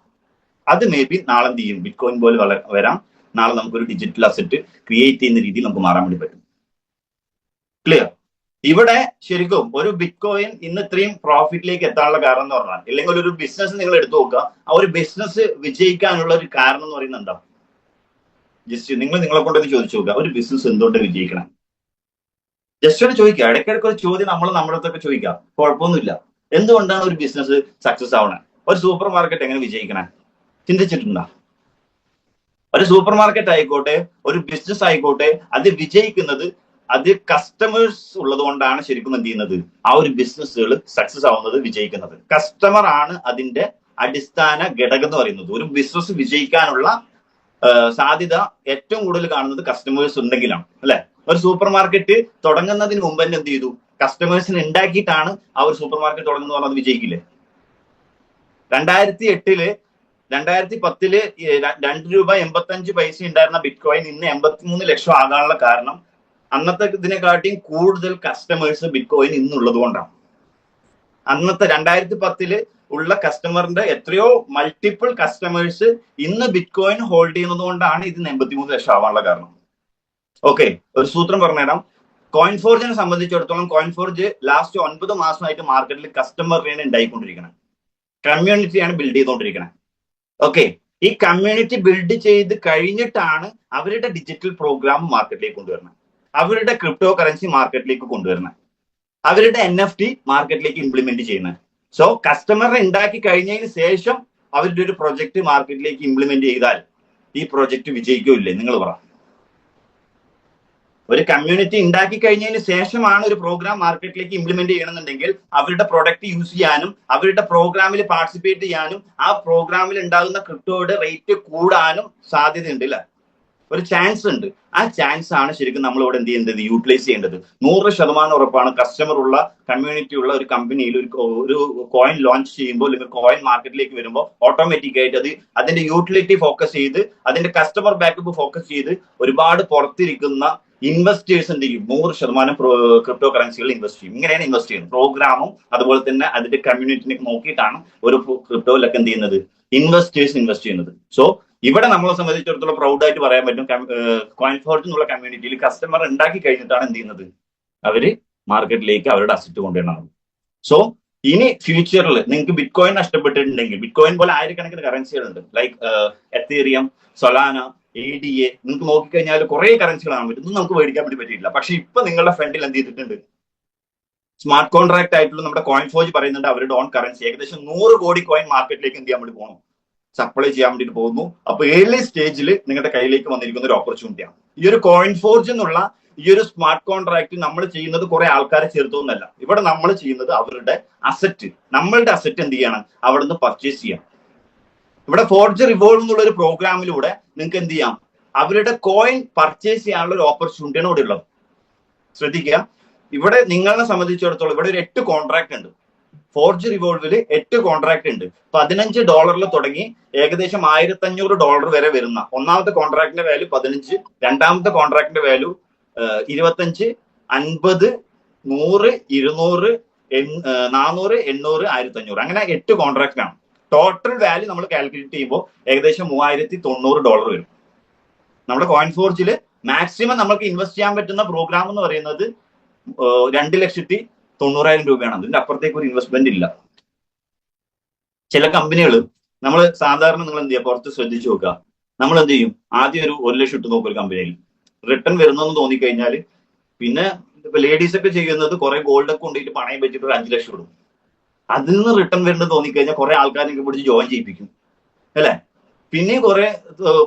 അത് മേ ബി നാളെ എന്ത് ചെയ്യും, ബിറ്റ് കോയിൻ പോലെ വരാം. നാളെ നമുക്കൊരു ഡിജിറ്റൽ അസറ്റ് ക്രിയേറ്റ് ചെയ്യുന്ന രീതിയിൽ നമുക്ക് മാറാൻ വേണ്ടി പറ്റും. ക്ലിയർ? ഇവിടെ ശരിക്കും ഒരു ബിറ്റ് കോയിൻ ഇന്ന് ഇത്രയും പ്രോഫിറ്റിലേക്ക് എത്താനുള്ള കാരണം എന്ന് പറഞ്ഞാൽ, അല്ലെങ്കിൽ ഒരു ബിസിനസ് നിങ്ങൾ എടുത്തു നോക്കുക, ആ ഒരു ബിസിനസ് വിജയിക്കാനുള്ള ഒരു കാരണം എന്ന് പറയുന്നത് എന്താ? ജസ്റ്റ് നിങ്ങളെ കൊണ്ടൊന്ന് ചോദിച്ചു നോക്കുക, ഒരു ബിസിനസ് എന്തുകൊണ്ട് വിജയിക്കണം? ജസ്റ്റ് ഒന്ന് ചോദിക്കുക. ഇടയ്ക്കിടയ്ക്ക് ഒരു ചോദ്യം നമ്മുടെ അടുത്തൊക്കെ ചോദിക്കാം, കുഴപ്പമൊന്നുമില്ല. എന്തുകൊണ്ടാണ് ഒരു ബിസിനസ് സക്സസ് ആവണേ? ഒരു സൂപ്പർ മാർക്കറ്റ് എങ്ങനെ വിജയിക്കണേ? ചിന്തിച്ചിട്ടുണ്ടോ? ഒരു സൂപ്പർ മാർക്കറ്റ് ആയിക്കോട്ടെ, ഒരു ബിസിനസ് ആയിക്കോട്ടെ, അത് വിജയിക്കുന്നത് അത് കസ്റ്റമേഴ്സ് ഉള്ളത് കൊണ്ടാണ്. ശരിക്കും എന്ത് ചെയ്യുന്നത്, ആ ഒരു ബിസിനസ്സുകൾ സക്സസ് ആവുന്നത്, വിജയിക്കുന്നത് കസ്റ്റമർ ആണ്. അതിന്റെ അടിസ്ഥാന ഘടകം എന്ന് പറയുന്നത്. ഒരു ബിസിനസ് വിജയിക്കാനുള്ള സാധ്യത ഏറ്റവും കൂടുതൽ കാണുന്നത് കസ്റ്റമേഴ്സ് ഉണ്ടെങ്കിലാണ് അല്ലെ. ഒരു സൂപ്പർ മാർക്കറ്റ് തുടങ്ങുന്നതിന് മുമ്പ് തന്നെ എന്ത് ചെയ്തു, കസ്റ്റമേഴ്സിന് ഉണ്ടാക്കിയിട്ടാണ് ആ ഒരു സൂപ്പർ മാർക്കറ്റ് തുടങ്ങുന്നത് പറഞ്ഞാൽ അത് വിജയിക്കില്ലേ? 2010 2 രൂപ 85 പൈസ ഉണ്ടായിരുന്ന ബിറ്റ് കോയിൻ ഇന്ന് 83 ലക്ഷം ആകാനുള്ള കാരണം അന്നത്തെ ഇതിനെക്കാട്ടിയും കൂടുതൽ കസ്റ്റമേഴ്സ് ബിറ്റ് കോയിൻ ഇന്നുള്ളത് കൊണ്ടാണ്. അന്നത്തെ 2010 ഉള്ള കസ്റ്റമറിന്റെ എത്രയോ മൾട്ടിപ്പിൾ കസ്റ്റമേഴ്സ് ഇന്ന് ബിറ്റ് കോയിൻ ഹോൾഡ് ചെയ്യുന്നത് കൊണ്ടാണ് ഇതിന് 83 ലക്ഷം ആവാനുള്ള കാരണം. ഓക്കെ, ഒരു സൂത്രം പറഞ്ഞുതരാം. കോയിൻ ഫോർജിനെ സംബന്ധിച്ചിടത്തോളം കോയിൻ ഫോർജ് ലാസ്റ്റ് 9 മാസമായിട്ട് മാർക്കറ്റിൽ കസ്റ്റമറിനെ ഉണ്ടായിക്കൊണ്ടിരിക്കണം, കമ്മ്യൂണിറ്റിയാണ് ബിൽഡ് ചെയ്തുകൊണ്ടിരിക്കുന്നത്. ഓക്കെ, ഈ കമ്മ്യൂണിറ്റി ബിൽഡ് ചെയ്ത് കഴിഞ്ഞിട്ടാണ് അവരുടെ ഡിജിറ്റൽ പ്രോഗ്രാം മാർക്കറ്റിലേക്ക് കൊണ്ടുവരണം, അവരുടെ ക്രിപ്റ്റോ കറൻസി മാർക്കറ്റിലേക്ക് കൊണ്ടുവരണം, അവരുടെ NFT മാർക്കറ്റിലേക്ക് ഇംപ്ലിമെന്റ് ചെയ്യുന്നത്. സോ കസ്റ്റമറെ ഉണ്ടാക്കി കഴിഞ്ഞതിന് ശേഷം അവരുടെ ഒരു പ്രൊജക്ട് മാർക്കറ്റിലേക്ക് ഇംപ്ലിമെന്റ് ചെയ്താൽ ഈ പ്രൊജക്ട് വിജയിക്കില്ലേ? നിങ്ങൾ പറ. ഒരു കമ്മ്യൂണിറ്റി ഉണ്ടാക്കി കഴിഞ്ഞതിന് ശേഷമാണ് ഒരു പ്രോഗ്രാം മാർക്കറ്റിലേക്ക് ഇംപ്ലിമെന്റ് ചെയ്യണമെന്നുണ്ടെങ്കിൽ അവരുടെ പ്രൊഡക്റ്റ് യൂസ് ചെയ്യാനും അവരുടെ പ്രോഗ്രാമിൽ പാർട്ടിസിപ്പേറ്റ് ചെയ്യാനും ആ പ്രോഗ്രാമിൽ ഉണ്ടാകുന്ന ക്രിപ്റ്റോയുടെ റേറ്റ് കൂടാനും സാധ്യതയുണ്ട് അല്ലെ. ഒരു ചാൻസ് ഉണ്ട്. ആ ചാൻസ് ആണ് ശരിക്കും നമ്മൾ ഇവിടെ എന്ത് ചെയ്യേണ്ടത്, യൂട്ടിലൈസ് ചെയ്യേണ്ടത്. 100% ഉറപ്പാണ് കസ്റ്റമർ ഉള്ള കമ്മ്യൂണിറ്റി ഉള്ള ഒരു കമ്പനിയിൽ ഒരു കോയിൻ ലോഞ്ച് ചെയ്യുമ്പോൾ അല്ലെങ്കിൽ കോയിൻ മാർക്കറ്റിലേക്ക് വരുമ്പോൾ ഓട്ടോമാറ്റിക് ആയിട്ട് അതിന്റെ യൂട്ടിലിറ്റി ഫോക്കസ് ചെയ്ത് അതിന്റെ കസ്റ്റമർ ബാക്കപ്പ് ഫോക്കസ് ചെയ്ത് ഒരുപാട് പുറത്തിരിക്കുന്ന ഇൻവെസ്റ്റേഴ്സ് എന്ത് ചെയ്യും, 100% ക്രിപ്റ്റോ കറൻസികളിൽ ഇൻവെസ്റ്റ് ചെയ്യും. ഇങ്ങനെയാണ് ഇൻവെസ്റ്റ് ചെയ്യുന്നത്. പ്രോഗ്രാമും അതുപോലെ തന്നെ അതിന്റെ കമ്മ്യൂണിറ്റിനെ നോക്കിയിട്ടാണ് ഒരു ക്രിപ്റ്റോയിലൊക്കെ എന്ത് ചെയ്യുന്നത്, ഇൻവെസ്റ്റേഴ്സ് ഇൻവെസ്റ്റ് ചെയ്യുന്നത്. സോ ഇവിടെ നമ്മളെ സംബന്ധിച്ചിടത്തോളം പ്രൗഡായിട്ട് പറയാൻ പറ്റും, കോയിൻഫോർജ് എന്നുള്ള കമ്മ്യൂണിറ്റിയിൽ കസ്റ്റമർ ഉണ്ടാക്കി കഴിഞ്ഞിട്ടാണ് എന്ത് ചെയ്യുന്നത്, അവര് മാർക്കറ്റിലേക്ക് അവരുടെ അസറ്റ് കൊണ്ടുവരണം. സോ ഇനി ഫ്യൂച്ചറിൽ നിങ്ങൾക്ക് ബിറ്റ് കോയിൻ നഷ്ടപ്പെട്ടിട്ടുണ്ടെങ്കിൽ, ബിറ്റ് കോയിൻ പോലെ ആയിരക്കണക്കിന് കറൻസികളുണ്ട്, ലൈക്ക് എത്തീറിയം, സൊലാന, ADA, നിങ്ങൾക്ക് നോക്കിക്കഴിഞ്ഞാൽ കുറെ കറൻസികൾ കാണാൻ പറ്റും. നമുക്ക് മേടിക്കാൻ വേണ്ടി പറ്റിയില്ല. പക്ഷെ ഇപ്പൊ നിങ്ങളുടെ ഫ്രണ്ടിൽ എന്ത് ചെയ്തിട്ടുണ്ട്, സ്മാർട്ട് കോൺട്രാക്ട് ആയിട്ടുള്ള നമ്മുടെ കോയിൻഫോർജ് പറയുന്നുണ്ട് അവരുടെ ഓൺ കറൻസി ഏകദേശം 100 കോടി കോയിൻ മാർക്കറ്റിലേക്ക് എന്ത് ചെയ്യാൻ വേണ്ടി പോകുന്നു, സപ്ലൈ ചെയ്യാൻ വേണ്ടിയിട്ട് പോകുന്നു. അപ്പൊ ഏർലി സ്റ്റേജിൽ നിങ്ങളുടെ കയ്യിലേക്ക് വന്നിരിക്കുന്ന ഒരു ഓപ്പർച്യൂണിറ്റിയാണ് ഈ ഒരു കോയിൻഫോർജ് എന്നുള്ള ഈ ഒരു സ്മാർട്ട് കോൺട്രാക്ട്. നമ്മൾ ചെയ്യുന്നത് കുറെ ആൾക്കാരെ ചേർത്തൊന്നല്ല, ഇവിടെ നമ്മൾ ചെയ്യുന്നത് അവരുടെ അസറ്റ്, നമ്മളുടെ അസറ്റ് എന്ത് ചെയ്യണം, അവിടെ നിന്ന് പർച്ചേസ് ചെയ്യാം. ഇവിടെ ഫോർജ് റിവോൾവ് എന്നുള്ള ഒരു പ്രോഗ്രാമിലൂടെ നിങ്ങൾക്ക് എന്ത് ചെയ്യാം, അവരുടെ കോയിൻ പർച്ചേസ് ചെയ്യാനുള്ള ഒരു ഓപ്പർച്യൂണിറ്റിയാണ് ഇവിടെ ഉള്ളത്. ശ്രദ്ധിക്കുക, ഇവിടെ നിങ്ങളെ സംബന്ധിച്ചിടത്തോളം ഇവിടെ ഒരു 8 കോൺട്രാക്ട് ഉണ്ട്. ഫോർജ് റിവോൾവിൽ 8 കോൺട്രാക്ട് ഉണ്ട്. $15 തുടങ്ങി ഏകദേശം $1500 വരെ വരുന്ന ഒന്നാമത്തെ കോൺട്രാക്ടിന്റെ വാല്യൂ 15, രണ്ടാമത്തെ കോൺട്രാക്ടിന്റെ വാല്യൂ 25, 50, 100, 200, 400, 800, 1500, അങ്ങനെ 8 കോൺട്രാക്ട് ആണ്. ടോട്ടൽ വാല്യൂ നമ്മൾ കാൽക്കുലേറ്റ് ചെയ്യുമ്പോൾ ഏകദേശം $3090 വരും. നമ്മുടെ കോയിൻഫോർജിൽ മാക്സിമം നമുക്ക് ഇൻവെസ്റ്റ് ചെയ്യാൻ പറ്റുന്ന പ്രോഗ്രാം എന്ന് പറയുന്നത് 2,90,000 രൂപയാണ്. അതിന്റെ അപ്പുറത്തേക്ക് ഒരു ഇൻവെസ്റ്റ്മെന്റ് ഇല്ല. ചില കമ്പനികൾ നമ്മൾ സാധാരണ നിങ്ങൾ എന്ത് ചെയ്യുക, പുറത്ത് ശ്രദ്ധിച്ചു നോക്കുക, നമ്മൾ എന്ത് ചെയ്യും, ആദ്യം ഒരു 1 ലക്ഷം ഇട്ട് നോക്കും ഒരു കമ്പനിയിൽ, റിട്ടേൺ വരുന്നെന്ന് തോന്നിക്കഴിഞ്ഞാൽ പിന്നെ ഇപ്പൊ ലേഡീസ് ഒക്കെ ചെയ്യുന്നത് കുറെ ഗോൾഡ് ഒക്കെ കൊണ്ടിട്ട് പണയം വെച്ചിട്ട് ഒരു 5 ലക്ഷം ഇടും. അതിൽ നിന്ന് റിട്ടേൺ വരുന്നത് തോന്നിക്കഴിഞ്ഞാൽ കുറെ ആൾക്കാരെ പിടിച്ച് ജോയിൻ ചെയ്യിപ്പിക്കും, അല്ലെ? പിന്നെ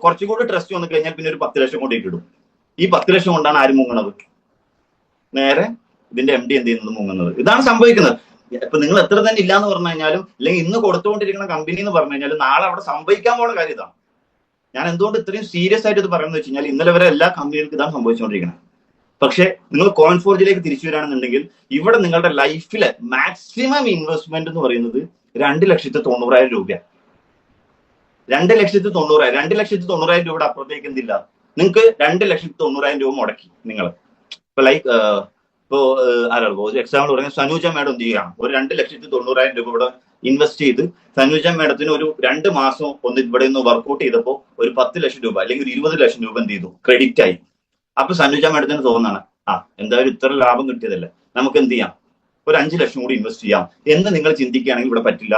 കുറച്ചും കൂടി ട്രസ്റ്റ് വന്നു കഴിഞ്ഞാൽ പിന്നെ ഒരു 10 ലക്ഷം കൊണ്ടിട്ട് ഇടും. ഈ 10 ലക്ഷം കൊണ്ടാണ് ആരും മുങ്ങണത്, നേരെ ഇതിന്റെ MD എന്ത് ചെയ്യുന്നത്, മുങ്ങുന്നത്. ഇതാണ് സംഭവിക്കുന്നത്. ഇപ്പൊ നിങ്ങൾ എത്ര തന്നെ ഇല്ലാന്ന് പറഞ്ഞു കഴിഞ്ഞാലും, അല്ലെങ്കിൽ ഇന്ന് കൊടുത്തുകൊണ്ടിരിക്കുന്ന കമ്പനി എന്ന് പറഞ്ഞു കഴിഞ്ഞാലും നാളെ അവിടെ സംഭവിക്കാൻ പോകുന്ന കാര്യം ഇതാണ്. ഞാൻ എന്തുകൊണ്ട് ഇത്രയും സീരിയസ് ആയിട്ട് ഇത് പറയുന്നത് വെച്ച് കഴിഞ്ഞാൽ, ഇന്നലെ വരെ എല്ലാ കമ്പനികൾക്കും ഇതാണ് സംഭവിച്ചുകൊണ്ടിരിക്കുന്നത്. പക്ഷെ നിങ്ങൾ കോയിൻഫോർജിലേക്ക് തിരിച്ചു വരാണെന്നുണ്ടെങ്കിൽ ഇവിടെ നിങ്ങളുടെ ലൈഫിലെ മാക്സിമം ഇൻവെസ്റ്റ്മെന്റ് എന്ന് പറയുന്നത് 2,90,000 രൂപയാണ്. 2,90,000, 2,90,000 രൂപയുടെ അപ്പുറത്തേക്ക് എന്തില്ല. നിങ്ങൾക്ക് 2,90,000 രൂപ മുടക്കി നിങ്ങൾ ഇപ്പൊ ലൈക്ക് ആരാണ് എക്സാമ്പിൾ പറയുന്നത്, സനൂജ മാഡം എന്ത് ചെയ്യുകയാണ്, ഒരു 2,90,000 രൂപ ഇവിടെ ഇൻവെസ്റ്റ് ചെയ്ത് സനൂജ മാഡത്തിന് ഒരു 2 മാസം ഇവിടെ നിന്ന് വർക്ക്ഔട്ട് ചെയ്തപ്പോൾ ഒരു 10 ലക്ഷം രൂപ അല്ലെങ്കിൽ 20 ലക്ഷം രൂപ എന്ത് ചെയ്തു, ക്രെഡിറ്റ് ആയി. അപ്പൊ സനൂജ മാഡത്തിന് തോന്നുന്നതാണ്, എന്തായാലും ഇത്ര ലാഭം കിട്ടിയതല്ലേ, നമുക്ക് എന്ത് ചെയ്യാം, ഒരു 5 ലക്ഷം കൂടി ഇൻവെസ്റ്റ് ചെയ്യാം എന്ന് നിങ്ങൾ ചിന്തിക്കുകയാണെങ്കിൽ ഇവിടെ പറ്റില്ല.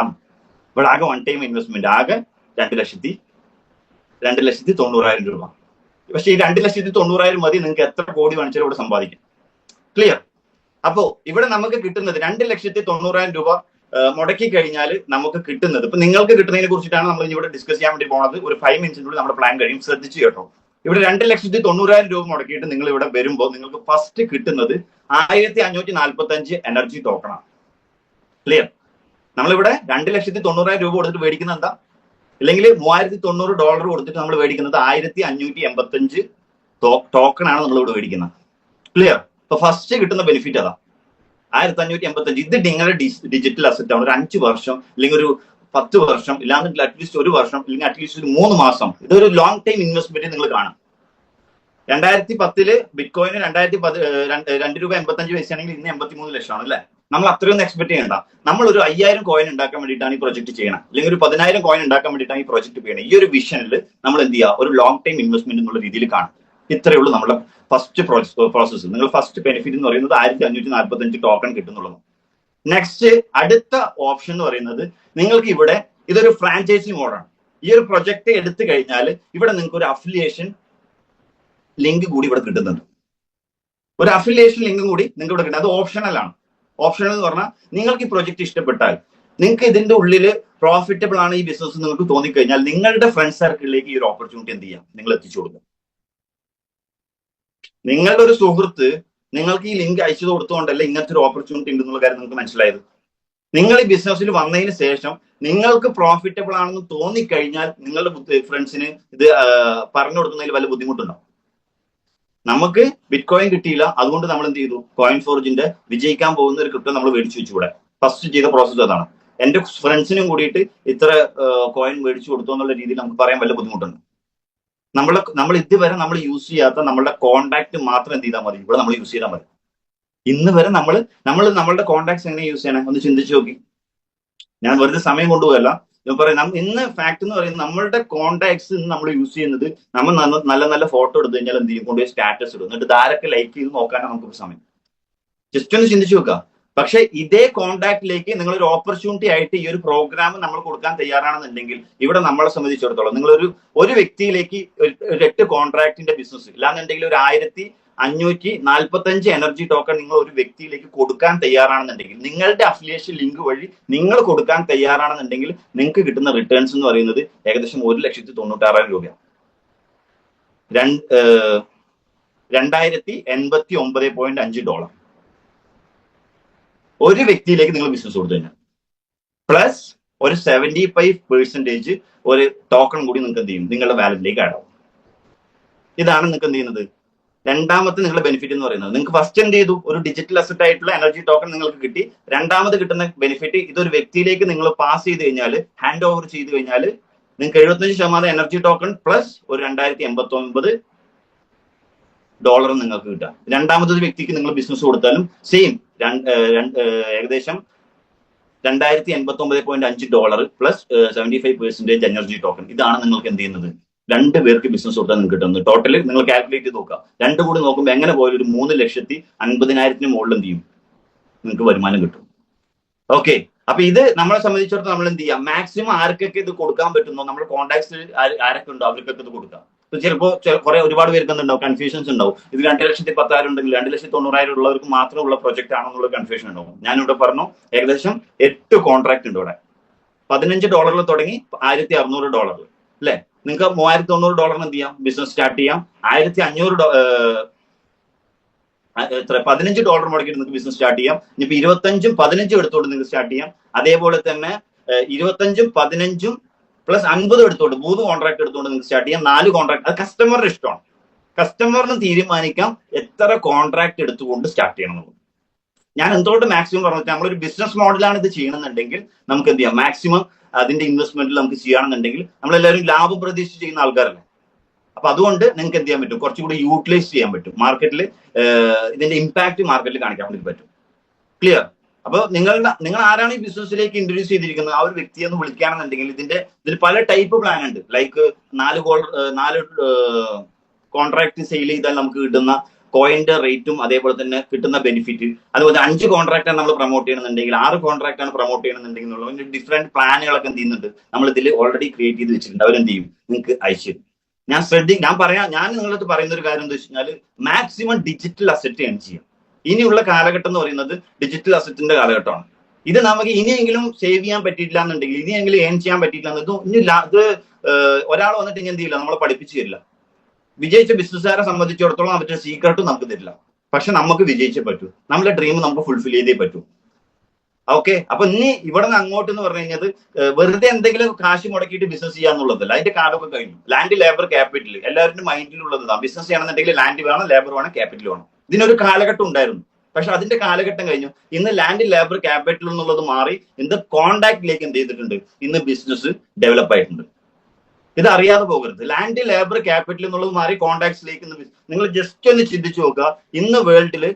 ഇവിടെ ആകെ 1 ടൈം ഇൻവെസ്റ്റ്മെന്റ് ആകെ 2,90,000 രൂപ. പക്ഷെ ഈ 2,90,000 മതി നിങ്ങൾക്ക് എത്ര കോടി വേണിച്ചാലും ഇവിടെ സമ്പാദിക്കാം. ക്ലിയർ? അപ്പോ ഇവിടെ നമുക്ക് കിട്ടുന്നത് 2,90,000 രൂപ മുടക്കി കഴിഞ്ഞാൽ നമുക്ക് കിട്ടുന്നത്, ഇപ്പൊ നിങ്ങൾക്ക് കിട്ടുന്നതിനെ കുറിച്ചിട്ടാണ് നമ്മൾ ഇവിടെ ഡിസ്കസ് ചെയ്യാൻ വേണ്ടി പോകുന്നത്. ഒരു 5 മിനിറ്റിനുള്ളിൽ നമ്മുടെ പ്ലാൻ കഴിയും. ശ്രദ്ധിച്ചു കേട്ടോ. ഇവിടെ 2,90,000 രൂപ മുടക്കിയിട്ട് നിങ്ങൾ ഇവിടെ വരുമ്പോൾ നിങ്ങൾക്ക് ഫസ്റ്റ് കിട്ടുന്നത് 1,545 എനർജി ടോക്കണാണ്. ക്ലിയർ? നമ്മളിവിടെ 2,90,000 രൂപ കൊടുത്തിട്ട് മേടിക്കുന്നത് എന്താ, അല്ലെങ്കിൽ $3,900 കൊടുത്തിട്ട് നമ്മൾ മേടിക്കുന്നത് 1,585 ടോക്കൺ ആണ് നമ്മൾ ഇവിടെ മേടിക്കുന്നത്. ക്ലിയർ? അപ്പൊ ഫസ്റ്റ് കിട്ടുന്ന ബെനിഫിറ്റ് അതാ 1,585. ഇത് നിങ്ങളുടെ ഡിജിറ്റൽ അസറ്റ് ആണ്. ഒരു 5 വർഷം അല്ലെങ്കിൽ ഒരു 10 വർഷം, ഇല്ലാന്നില്ല അറ്റ്ലീസ്റ്റ് 1 വർഷം, അല്ലെങ്കിൽ അറ്റ്ലീസ്റ്റ് ഒരു 3 മാസം, ഇതൊരു ലോങ് ടൈം ഇൻവെസ്റ്റ്മെന്റ് നിങ്ങൾ കാണാം. 2010 ബിറ്റ് കോയിന് 2 രൂപ 85 പൈസയാണെങ്കിൽ ഇന്ന് 83 ലക്ഷമാണ്, അല്ലെ? നമ്മൾ അത്രയൊന്നും എക്സ്പെക്ട് ചെയ്യണ്ട. നമ്മൾ ഒരു 5,000 കോയിൻ ഉണ്ടാക്കാൻ വേണ്ടിയിട്ടാണ് ഈ പ്രോജക്ട് ചെയ്യണം, അല്ലെങ്കിൽ ഒരു 10,000 കോയിൻ ഉണ്ടാക്കാൻ വേണ്ടിയിട്ടാണ് ഈ പ്രോജക്ട് ചെയ്യണം. ഈ ഒരു വിഷനിൽ നമ്മൾ എന്ത് ചെയ്യുക, ഒരു ലോങ് ടൈം ഇൻവെസ്റ്റ്മെന്റ് എന്നുള്ള രീതിയിൽ കാണും. ഇത്രയേ ഉള്ളൂ നമ്മുടെ ഫസ്റ്റ് പ്രോസസ്സ്. നിങ്ങൾ ഫസ്റ്റ് ബെനിഫിറ്റ് എന്ന് പറയുന്നത് 1,545 ടോക്കൺ കിട്ടുന്നുള്ളത്. നെക്സ്റ്റ് അടുത്ത ഓപ്ഷൻ എന്ന് പറയുന്നത്, നിങ്ങൾക്ക് ഇവിടെ ഇതൊരു ഫ്രാഞ്ചൈസി മോഡാണ്. ഈ ഒരു പ്രൊജക്ട് എടുത്തു കഴിഞ്ഞാൽ ഇവിടെ നിങ്ങൾക്ക് ഒരു അഫിലിയേഷൻ ലിങ്ക് കൂടി ഇവിടെ കിട്ടുന്നുണ്ട്. ഒരു അഫിലിയേഷൻ ലിങ്കും കൂടി നിങ്ങൾക്ക് ഇവിടെ കിട്ടും. അത് ഓപ്ഷണൽ ആണ്. ഓപ്ഷണൽ എന്ന് പറഞ്ഞാൽ നിങ്ങൾക്ക് ഈ പ്രൊജക്ട് ഇഷ്ടപ്പെട്ടാൽ, നിങ്ങൾക്ക് ഇതിന്റെ ഉള്ളിൽ പ്രോഫിറ്റബിൾ ആണ് ഈ ബിസിനസ് നിങ്ങൾക്ക് തോന്നിക്കഴിഞ്ഞാൽ, നിങ്ങളുടെ ഫ്രണ്ട് സർക്കിളിലേക്ക് ഈ ഒരു ഓപ്പർച്യൂണിറ്റി എന്ത് ചെയ്യാം, നിങ്ങൾ എത്തിച്ചു കൊടുക്കും. നിങ്ങളുടെ ഒരു സുഹൃത്ത് നിങ്ങൾക്ക് ഈ ലിങ്ക് അയച്ചു കൊടുത്തുകൊണ്ടല്ല ഇങ്ങനത്തെ ഒരു ഓപ്പർച്യൂണിറ്റി ഉണ്ടെന്നുള്ള കാര്യം നിങ്ങൾക്ക് മനസ്സിലായത്. നിങ്ങൾ ഈ ബിസിനസ്സിൽ വന്നതിന് ശേഷം നിങ്ങൾക്ക് പ്രോഫിറ്റബിൾ ആണെന്ന് തോന്നിക്കഴിഞ്ഞാൽ നിങ്ങളുടെ ഫ്രണ്ട്സിന് ഇത് പറഞ്ഞു കൊടുക്കുന്നതിൽ വല്ല ബുദ്ധിമുട്ടുണ്ടോ? നമുക്ക് ബിറ്റ് കോയിൻ കിട്ടിയില്ല, അതുകൊണ്ട് നമ്മൾ എന്ത് ചെയ്തു? കോയിൻ ഫോർജിന്റെ വിജയിക്കാൻ പോകുന്ന ഒരു ക്രിപ്റ്റോ നമ്മൾ മേടിച്ചു വെച്ചുകൂടെ? ഫസ്റ്റ് ചെയ്ത പ്രോസസ് അതാണ്. എന്റെ ഫ്രണ്ട്സിനും കൂടിയിട്ട് ഇത്ര കോയിൻ മേടിച്ചു കൊടുത്തു എന്നുള്ള രീതിയിൽ നമുക്ക് പറയാൻ വല്ല ബുദ്ധിമുട്ടുണ്ട്? നമ്മൾ ഇതുവരെ നമ്മൾ യൂസ് ചെയ്യാത്ത നമ്മളുടെ കോണ്ടാക്ട് മാത്രം എന്ത് ചെയ്താൽ മതി? ഇവിടെ നമ്മൾ യൂസ് ചെയ്താൽ മതി. ഇന്ന് വരെ നമ്മൾ നമ്മളുടെ കോണ്ടാക്ട്സ് എങ്ങനെ യൂസ് ചെയ്യണം ഒന്ന് ചിന്തിച്ചു നോക്കി. ഞാൻ വെറുതെ സമയം കൊണ്ടുപോയല്ല, ഞാൻ പറയാം. ഇന്ന് ഫാക്ട് എന്ന് പറയുന്നത് നമ്മളുടെ കോണ്ടാക്ട്സ് ഇന്ന് നമ്മൾ യൂസ് ചെയ്യുന്നത്, നമ്മൾ നല്ല നല്ല ഫോട്ടോ എടുത്തു കഴിഞ്ഞാൽ എന്ത് ചെയ്യും? കൊണ്ടുപോയി സ്റ്റാറ്റസ് ഇടും. എന്നിട്ട് ധാരൊക്കെ ലൈക്ക് ചെയ്ത് നോക്കാനാണ് നമുക്ക് സമയം. ജസ്റ്റ് ഒന്ന് ചിന്തിച്ചു നോക്കുക. പക്ഷെ ഇതേ കോണ്ടാക്റ്റിലേക്ക് നിങ്ങൾ ഒരു ഓപ്പർച്യൂണിറ്റി ആയിട്ട് ഈ ഒരു പ്രോഗ്രാം നമ്മൾ കൊടുക്കാൻ തയ്യാറാണെന്നുണ്ടെങ്കിൽ ഇവിടെ നമ്മളെ സംബന്ധിച്ചിടത്തോളം നിങ്ങൾ ഒരു വ്യക്തിയിലേക്ക് ഒരു 8 കോൺട്രാക്ടിന്റെ ബിസിനസ് ഇല്ലാന്നുണ്ടെങ്കിൽ ഒരു 1545 എനർജി ടോക്കൺ നിങ്ങൾ ഒരു വ്യക്തിയിലേക്ക് കൊടുക്കാൻ തയ്യാറാണെന്നുണ്ടെങ്കിൽ, നിങ്ങളുടെ അഫിലിയേഷൻ ലിങ്ക് വഴി നിങ്ങൾ കൊടുക്കാൻ തയ്യാറാണെന്നുണ്ടെങ്കിൽ നിങ്ങൾക്ക് കിട്ടുന്ന റിട്ടേൺസ് എന്ന് പറയുന്നത് ഏകദേശം 1,96,000 രൂപയാണ്. 2089.5 ഡോളർ ഒരു വ്യക്തിയിലേക്ക് നിങ്ങൾ ബിസിനസ് കൊടുത്തു കഴിഞ്ഞാൽ, പ്ലസ് ഒരു 75% ഒരു ടോക്കൺ കൂടി നിങ്ങൾക്ക് എന്ത് ചെയ്യും? നിങ്ങളുടെ വാലറ്റിലേക്ക് ആഡ് ആവും. ഇതാണ് നിങ്ങൾക്ക് എന്ത് ചെയ്യുന്നത്? രണ്ടാമത്തെ നിങ്ങളുടെ ബെനിഫിറ്റ് എന്ന് പറയുന്നത്. നിങ്ങൾക്ക് ഫസ്റ്റ് എന്ത് ചെയ്തു? ഒരു ഡിജിറ്റൽ അസറ്റ് ആയിട്ടുള്ള എനർജി ടോക്കൺ നിങ്ങൾക്ക് കിട്ടി. രണ്ടാമത് കിട്ടുന്ന ബെനിഫിറ്റ്, ഇതൊരു വ്യക്തിയിലേക്ക് നിങ്ങൾ പാസ് ചെയ്ത് കഴിഞ്ഞാൽ, ഹാൻഡ് ഓവർ ചെയ്ത് കഴിഞ്ഞാൽ നിങ്ങൾക്ക് 75% എനർജി ടോക്കൺ പ്ലസ് ഒരു 2089 ഡോളർ നിങ്ങൾക്ക് കിട്ടാം. രണ്ടാമതൊരു വ്യക്തിക്ക് നിങ്ങൾ ബിസിനസ് കൊടുത്താലും സെയിം ഏകദേശം 2089.5 ഡോളർ പ്ലസ് 75% എനർജി ടോക്കൺ. ഇതാണ് നിങ്ങൾക്ക് എന്ത് ചെയ്യുന്നത്? 2 പേർക്ക് ബിസിനസ് കൊടുത്താൽ നിങ്ങൾക്ക് കിട്ടുന്നത്. ടോട്ടൽ നിങ്ങൾ കാൽക്കുലേറ്റ് ചെയ്ത് നോക്കുക. 2 കൂടി നോക്കുമ്പോൾ എങ്ങനെ പോയാലും ഒരു 3,50,000 മുകളിൽ എന്ത് ചെയ്യും? നിങ്ങൾക്ക് വരുമാനം കിട്ടും. ഓക്കെ, അപ്പൊ ഇത് നമ്മളെ സംബന്ധിച്ചിടത്തോളം നമ്മൾ എന്ത് ചെയ്യാം? മാക്സിമം ആർക്കൊക്കെ ഇത് കൊടുക്കാൻ പറ്റുന്നോ, നമ്മുടെ കോൺടാക്ട്സ് ആരൊക്കെ ഉണ്ടോ അവർക്കൊക്കെ ഇത് കൊടുക്കാം. ചിലപ്പോൾ ഒരുപാട് പേർക്ക് എന്തുണ്ടാവും? കൺഫ്യൂഷൻസ് ഉണ്ടാവും. ഇത് 2,10,000 ഉണ്ടെങ്കിൽ 2,90,000 ഉള്ളവർക്ക് മാത്രമുള്ള പ്രൊജക്ട് ആണെന്നുള്ള കൺഫ്യൂഷൻ ഉണ്ടാവും. ഞാനിവിടെ പറഞ്ഞു ഏകദേശം 8 കോൺട്രാക്ട് ഉണ്ട് ഇവിടെ. $15 തുടങ്ങി $1,600 അല്ലെ? നിങ്ങൾക്ക് $3,900 എന്ത് ചെയ്യാം? ബിസിനസ് സ്റ്റാർട്ട് ചെയ്യാം. $15 മുടക്കിയിട്ട് നിങ്ങൾക്ക് ബിസിനസ് സ്റ്റാർട്ട് ചെയ്യാം. ഇനിയിപ്പോ 25ഉം 15ഉം എടുത്തോണ്ട് നിങ്ങൾക്ക് സ്റ്റാർട്ട് ചെയ്യാം. അതേപോലെ തന്നെ 25ഉം 15ഉം പ്ലസ് 50 എടുത്തോണ്ട് 3 കോൺട്രാക്ട് എടുത്തോണ്ട് നിങ്ങൾക്ക് സ്റ്റാർട്ട് ചെയ്യാം. 4 കോൺട്രാക്ട്, അത് കസ്റ്റമറുടെ ഇഷ്ടമാണ്. കസ്റ്റമറിന് തീരുമാനിക്കാം എത്ര കോൺട്രാക്ട് എടുത്തുകൊണ്ട് സ്റ്റാർട്ട് ചെയ്യണം എന്നുള്ളത്. ഞാൻ എന്തുകൊണ്ട് മാക്സിമം പറഞ്ഞാൽ, നമ്മളൊരു ബിസിനസ് മോഡലാണ് ഇത് ചെയ്യണമെന്നുണ്ടെങ്കിൽ നമുക്ക് എന്ത് ചെയ്യാം? മാക്സിമം അതിന്റെ ഇൻവെസ്റ്റ്മെന്റിൽ നമുക്ക് ചെയ്യുകയാണെന്നുണ്ടെങ്കിൽ, നമ്മളെല്ലാവരും ലാഭം പ്രതീക്ഷിച്ച് ചെയ്യുന്ന ആൾക്കാരല്ലേ. അപ്പൊ അതുകൊണ്ട് നിങ്ങൾക്ക് എന്ത് ചെയ്യാൻ പറ്റും? കുറച്ചുകൂടി യൂട്ടിലൈസ് ചെയ്യാൻ പറ്റും. മാർക്കറ്റിൽ ഇതിന്റെ ഇമ്പാക്ട് മാർക്കറ്റിൽ കാണിക്കാൻ വേണ്ടി പറ്റും. ക്ലിയർ? അപ്പൊ നിങ്ങൾ ആരാണ് ഈ ബിസിനസ്സിലേക്ക് ഇൻട്രൊഡ്യൂസ് ചെയ്തിരിക്കുന്നത്, ആ ഒരു വ്യക്തിയെ ഒന്ന് വിളിക്കുകയാണെന്നുണ്ടെങ്കിൽ ഇതിൽ പല ടൈപ്പ് പ്ലാൻ ഉണ്ട്. ലൈക്ക് 4 കോൺട്രാക്ട് സെയിൽ ചെയ്താൽ നമുക്ക് കിട്ടുന്ന കോയിന്റെ റേറ്റും അതേപോലെ തന്നെ കിട്ടുന്ന ബെനിഫിറ്റ്, അതുപോലെ 5 കോൺട്രാക്ട് ആണ് നമ്മൾ പ്രൊമോട്ട് ചെയ്യണമെന്നുണ്ടെങ്കിൽ, 6 കോൺട്രാക്ട് ആണ് പ്രൊമോട്ട് ചെയ്യണമെന്നുണ്ടെങ്കിൽ ഡിഫറെന്റ് പ്ലാനുകളൊക്കെ എന്ത് ചെയ്യുന്നുണ്ട്, നമ്മൾ ഇതിൽ ഓൾറെഡി ക്രിയേറ്റ് ചെയ്ത് വെച്ചിട്ടുണ്ട്. അവരെന്ത് ചെയ്യും? നിങ്ങൾക്ക് അയച്ചു തരും. ഞാൻ നിങ്ങളടുത്ത് പറയുന്ന ഒരു കാര്യം എന്താ വെച്ച് കഴിഞ്ഞാൽ, മാക്സിമം ഡിജിറ്റൽ അസറ്റ് ഏൺ ചെയ്യാം. ഇനിയുള്ള കാലഘട്ടം എന്ന് പറയുന്നത് ഡിജിറ്റൽ അസറ്റിന്റെ കാലഘട്ടമാണ്. ഇത് നമുക്ക് ഇനിയെങ്കിലും സേവ് ചെയ്യാൻ പറ്റിയിട്ടില്ല എന്നുണ്ടെങ്കിൽ, ഇനിയെങ്കിലും ഏൺ ചെയ്യാൻ പറ്റിയില്ല എന്നത് ഇത് ഒരാൾ വന്നിട്ട് ഇനി എന്ത് ചെയ്യില്ല, നമ്മളെ പഠിപ്പിച്ചു തരില്ല. വിജയിച്ച ബിസിനസ്സുകാരെ സംബന്ധിച്ചിടത്തോളം അവരുടെ സീക്രട്ടും നമുക്ക് തരില്ല. പക്ഷെ നമുക്ക് വിജയിച്ചേ പറ്റൂ. നമ്മുടെ ഡ്രീം നമുക്ക് ഫുൾഫിൽ ചെയ്തേ പറ്റൂ. ഓക്കെ, അപ്പൊ ഇനി ഇവിടെ നിന്ന് അങ്ങോട്ട് എന്ന് പറഞ്ഞു കഴിഞ്ഞാൽ വെറുതെ എന്തെങ്കിലും കാശ് മുടക്കിയിട്ട് ബിസിനസ് ചെയ്യാന്നുള്ളതല്ല. അതിന്റെ കാലമൊക്കെ കഴിഞ്ഞു. ലാൻഡ്, ലേബർ, ക്യാപിറ്റൽ എല്ലാവരുടെ മൈൻഡിലുള്ളതാണ്. ബിസിനസ് ചെയ്യണമെന്നുണ്ടെങ്കിൽ ലാൻഡ് വേണം, ലേബർ വേണം, ക്യാപിറ്റൽ വേണം. ഇതിനൊരു കാലഘട്ടം ഉണ്ടായിരുന്നു. പക്ഷെ അതിന്റെ കാലഘട്ടം കഴിഞ്ഞു. ഇന്ന് ലാൻഡ്, ലേബർ, ക്യാപിറ്റൽ എന്നുള്ളത് മാറി ഇന്ന് കോണ്ടാക്റ്റിലേക്ക് എന്ത് ചെയ്തിട്ടുണ്ട്? ഇന്ന് ബിസിനസ് ഡെവലപ്പ് ആയിട്ടുണ്ട്. ഇത് അറിയാതെ പോകരുത്. ലാൻഡ്, ലേബർ, ക്യാപിറ്റൽ എന്നുള്ളത് മാറി കോണ്ടാക്ട്സിലേക്ക്. നിങ്ങൾ ജസ്റ്റ് ഒന്ന് ചിന്തിച്ചു നോക്കുക. ഇന്ന് വേൾഡില്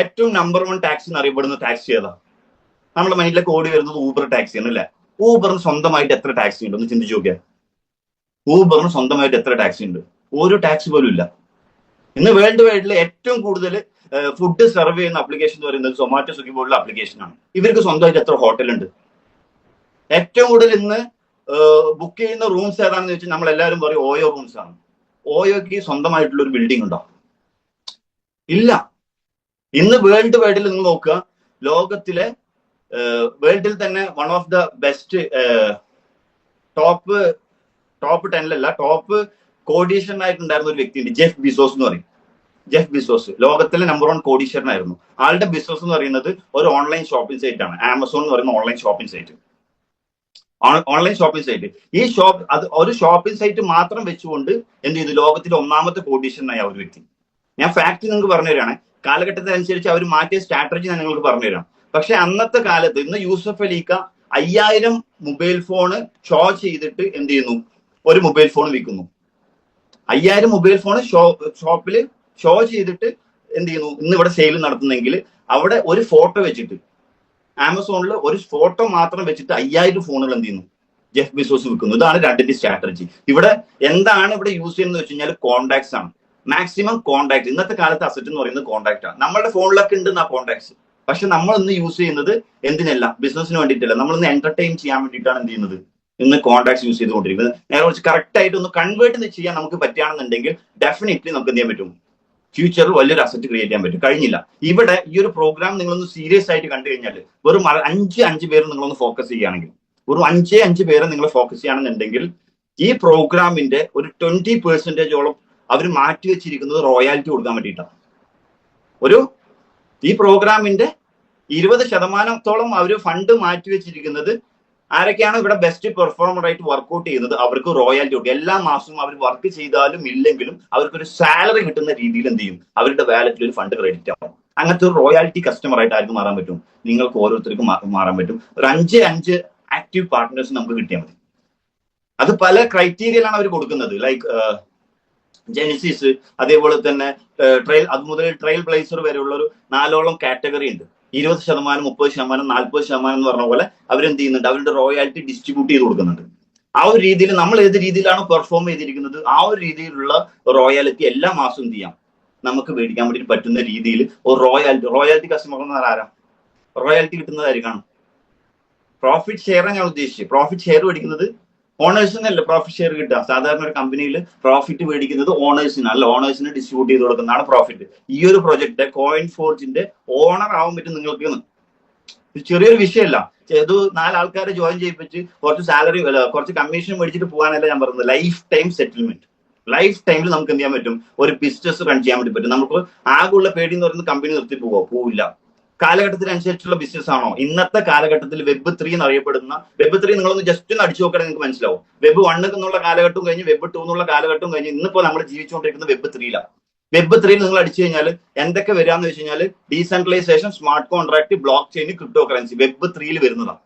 ഏറ്റവും നമ്പർ 1 ടാക്സി എന്ന് അറിയപ്പെടുന്ന ടാക്സി ഏതാ? നമ്മുടെ മൈൻഡിലേക്ക് ഓടി വരുന്നത് ഊബർ ടാക്സിയാണ് അല്ലേ? ഊബറിന് സ്വന്തമായിട്ട് എത്ര ടാക്സി ഉണ്ട്? ഒന്ന് ചിന്തിച്ചു നോക്കിയാൽ. ഊബറിന് സ്വന്തമായിട്ട് എത്ര ടാക്സി ഉണ്ട്? ഒരു ടാക്സി പോലും ഇല്ല. ഇന്ന് വേൾഡ് വൈഡിൽ ഏറ്റവും കൂടുതൽ ഫുഡ് സെർവ് ചെയ്യുന്ന ആപ്ലിക്കേഷൻ എന്ന് പറയുന്നത് സൊമാറ്റോ, സ്വിഗ്ഗി പോലുള്ള ആപ്ലിക്കേഷനാണ്. ഇവർക്ക് സ്വന്തമായിട്ട് എത്ര ഹോട്ടലുണ്ട്? ഏറ്റവും കൂടുതൽ ഇന്ന് ബുക്ക് ചെയ്യുന്ന റൂംസ് ഏതാണെന്ന് വെച്ചാൽ നമ്മൾ എല്ലാവരും പറയും ഓയോ റൂംസ് ആണ്. ഓയോക്ക് സ്വന്തമായിട്ടുള്ള ഒരു ബിൽഡിംഗ് ഉണ്ടോ? ഇല്ല. ഇന്ന് വേൾഡ് വൈഡിൽ നിങ്ങൾ നോക്കുക, ലോകത്തിലെ വേൾഡിൽ തന്നെ one of the best top 10 top കോടീശ്വരനായിട്ടുണ്ടായിരുന്ന ഒരു വ്യക്തിയുണ്ട്, ജെഫ് ബിസോസ് എന്ന് പറയും. ജെഫ് ബിസോസ് ലോകത്തിലെ നമ്പർ 1 കോടീശ്വരനായിരുന്നു. ആളുടെ ബിസിനസ് എന്ന് പറയുന്നത് ഒരു ഓൺലൈൻ ഷോപ്പിംഗ് സൈറ്റ് ആണ്. ആമസോൺ എന്ന് പറയുന്ന ഓൺലൈൻ ഷോപ്പിംഗ് സൈറ്റ്. ഈ അത് ഒരു ഷോപ്പിംഗ് സൈറ്റ് മാത്രം വെച്ചുകൊണ്ട് എന്ത് ചെയ്തു? ലോകത്തിലെ 1ാമത്തെ കോടീശ്വരനായ ഒരു വ്യക്തി. ഞാൻ ഫാക്ട് നിങ്ങൾക്ക് പറഞ്ഞു തരാണ്. കാലഘട്ടത്തിനനുസരിച്ച് അവർ മാറ്റിയ സ്ട്രാറ്റജി ഞാൻ നിങ്ങൾക്ക് പറഞ്ഞു തരാം. പക്ഷെ അന്നത്തെ കാലത്ത് ഇന്ന് യൂസഫ് അലീക്ക 5000 മൊബൈൽ ഫോണ് ഷോ ചെയ്തിട്ട് എന്ത് ചെയ്യുന്നു? ഒരു മൊബൈൽ ഫോൺ വിൽക്കുന്നു. 5000 മൊബൈൽ ഫോൺ ഷോപ്പിൽ ഷോ ചെയ്തിട്ട് എന്ത് ചെയ്യുന്നു? ഇന്ന് ഇവിടെ സെയിൽ നടത്തുന്നെങ്കിൽ അവിടെ ഒരു ഫോട്ടോ വെച്ചിട്ട് ആമസോണിൽ ഒരു ഫോട്ടോ മാത്രം വെച്ചിട്ട് 5000 ഫോണുകൾ എന്ത് ചെയ്യുന്നു? ജെഫ് ബിസോസ് വിൽക്കുന്നു. ഇതാണ് രണ്ടിന്റെ സ്ട്രാറ്റജി. ഇവിടെ എന്താണ് ഇവിടെ യൂസ് ചെയ്യുന്നത് വെച്ച് കഴിഞ്ഞാൽ കോണ്ടാക്ട്സ് ആണ്. Maximum contact. ഇന്നത്തെ കാലത്ത് അസറ്റ് എന്ന് പറയുന്നത് കോണ്ടാക്ട് ആണ്. നമ്മുടെ ഫോണിലൊക്കെ ഉണ്ട് ആ കോണ്ടാക്ട്സ്. പക്ഷെ നമ്മൾ ഇന്ന് യൂസ് ചെയ്യുന്നത് എന്തിനല്ല? ബിസിനസിന് വേണ്ടിയിട്ടല്ല. നമ്മൾ ഇന്ന് എന്റർടൈൻ ചെയ്യാൻ വേണ്ടിയിട്ടാണ് എന്ത് ചെയ്യുന്നത്? ഇന്ന് കോണ്ടാക്ട്സ് യൂസ് ചെയ്തുകൊണ്ടിരിക്കുന്നത്. നേരെ കുറച്ച് കറക്റ്റ് ആയിട്ട് ഒന്ന് കൺവേർട്ട് ചെയ്യാൻ നമുക്ക് പറ്റുകയാണെന്നുണ്ടെങ്കിൽ ഡെഫിനറ്റ്ലി നമുക്ക് എന്ത് ചെയ്യാൻ പറ്റും? ഫ്യൂച്ചറിൽ വലിയൊരു അസറ്റ് ക്രിയേറ്റ് ചെയ്യാൻ പറ്റും. കഴിഞ്ഞില്ല. ഇവിടെ ഈ ഒരു പ്രോഗ്രാം നിങ്ങളൊന്ന് സീരിയസ് ആയിട്ട് കണ്ടു കഴിഞ്ഞാൽ വെറും 5 പേര് നിങ്ങളൊന്ന് ഫോക്കസ് ചെയ്യുകയാണെങ്കിൽ, വെറും 5 പേരെ നിങ്ങൾ ഫോക്കസ് ചെയ്യുകയാണെന്നുണ്ടെങ്കിൽ ഈ പ്രോഗ്രാമിന്റെ ഒരു 20% അവർ മാറ്റി വെച്ചിരിക്കുന്നത് റോയാലിറ്റി കൊടുക്കാൻ വേണ്ടിയിട്ടാണ്. ഈ പ്രോഗ്രാമിന്റെ 20% അവർ ഫണ്ട് മാറ്റി വെച്ചിരിക്കുന്നത് ആരൊക്കെയാണ് ഇവിടെ ബെസ്റ്റ് പെർഫോമർ ആയിട്ട് വർക്ക്ഔട്ട് ചെയ്യുന്നത് അവർക്ക് റോയാലിറ്റി കൊടുക്കും. എല്ലാ മാസവും അവർ വർക്ക് ചെയ്താലും ഇല്ലെങ്കിലും അവർക്കൊരു സാലറി കിട്ടുന്ന രീതിയിൽ എന്ത് ചെയ്യും? അവരുടെ വാലറ്റിൽ ഒരു ഫണ്ട് ക്രെഡിറ്റ് ആവും. അങ്ങനത്തെ ഒരു റോയാലിറ്റി കസ്റ്റമർ ആയിട്ട് ആർക്ക് മാറാൻ പറ്റും? നിങ്ങൾക്ക് ഓരോരുത്തർക്കും മാറാൻ പറ്റും. ഒരു 5 ആക്റ്റീവ് പാർട്ട്നേഴ്സ് നമുക്ക് കിട്ടിയാൽ മതി. അത് പല ക്രൈറ്റീരിയയിലാണ് അവർ കൊടുക്കുന്നത്. ലൈക്ക് ജെനിസിസ്, അതേപോലെ തന്നെ ട്രയൽ, അത് മുതൽ ട്രയൽ ബ്ലേസർ വരെയുള്ള ഒരു 4ഓളം കാറ്റഗറി ഉണ്ട്. 20%, 30%, 40% എന്ന് പറഞ്ഞ പോലെ അവരെന്ത് ചെയ്യുന്നുണ്ട്? അവരുടെ റോയാലിറ്റി ഡിസ്ട്രിബ്യൂട്ട് ചെയ്ത് കൊടുക്കുന്നുണ്ട്. ആ ഒരു രീതിയിൽ നമ്മൾ ഏത് രീതിയിലാണ് പെർഫോം ചെയ്തിരിക്കുന്നത് ആ ഒരു രീതിയിലുള്ള റോയാലിറ്റി എല്ലാ മാസവും എന്ത് ചെയ്യാം? നമുക്ക് മേടിക്കാൻ വേണ്ടി പറ്റുന്ന രീതിയിൽ ഒരു റോയാലിറ്റി കസ്റ്റമർ എന്ന് പറഞ്ഞാൽ ആരാ? റോയാലിറ്റി കിട്ടുന്നതായിരിക്കണം. പ്രോഫിറ്റ് ഷെയർ ഞാൻ ഉദ്ദേശിച്ചത്. പ്രോഫിറ്റ് ഷെയർ മേടിക്കുന്നത് ഓണേഴ്സിനല്ല പ്രോഫിറ്റ് ഷെയർ കിട്ടുക. സാധാരണ ഒരു കമ്പനിയിൽ പ്രോഫിറ്റ് മേടിക്കുന്നത് ഓണേഴ്സിന് അല്ല, ഓണേഴ്സിന് ഡിസ്ട്രിബ്യൂട്ട് ചെയ്ത് കൊടുക്കുന്നതാണ് പ്രോഫിറ്റ്. ഈ ഒരു പ്രൊജക്ട് കോയിൻ ഫോർജിന്റെ ഓണർ ആവാൻ പറ്റും നിങ്ങൾക്ക്. ചെറിയൊരു വിഷയമല്ല. ഇത് 4 ആൾക്കാരെ ജോയിൻ ചെയ്യിപ്പിച്ച് കുറച്ച് സാലറി കുറച്ച് കമ്മീഷൻ മേടിച്ചിട്ട് പോകാനല്ല ഞാൻ പറയുന്നത്. Life time settlement. ലൈഫ് ടൈമിൽ നമുക്ക് എന്ത് ചെയ്യാൻ പറ്റും? ഒരു ബിസിനസ് റൺ ചെയ്യാൻ വേണ്ടി പറ്റും. നമുക്ക് ആകെയുള്ള പേടി എന്ന് പറയുന്നത് കമ്പനി നിർത്തി പോവില്ല. കാലഘട്ടത്തിനനുസരിച്ചുള്ള ബിസിനസ് ആണോ? ഇന്നത്തെ കാലഘട്ടത്തിൽ വെബ് 3 എന്നറിയപ്പെടുന്ന വെബ് 3 നിങ്ങളൊന്ന് ജസ്റ്റ് ഒന്ന് അടിച്ചു നോക്കണേ നിങ്ങൾക്ക് മനസ്സിലാവും. വെബ് 1 എന്നുള്ള കാലഘട്ടവും കഴിഞ്ഞ് വെബ് 2 എന്നുള്ള കാലഘട്ടവും കഴിഞ്ഞ് ഇന്നിപ്പോ നമ്മൾ ജീവിച്ചുകൊണ്ടിരിക്കുന്നത് വെബ് 3ലാണ്. വെബ് 3 നിങ്ങൾ അടിച്ചു കഴിഞ്ഞാൽ എന്തൊക്കെ വരാന്ന് വെച്ച് കഴിഞ്ഞാൽ decentralisation, smart contract, block chain, crypto currency web 3 വരുന്നതാണ്.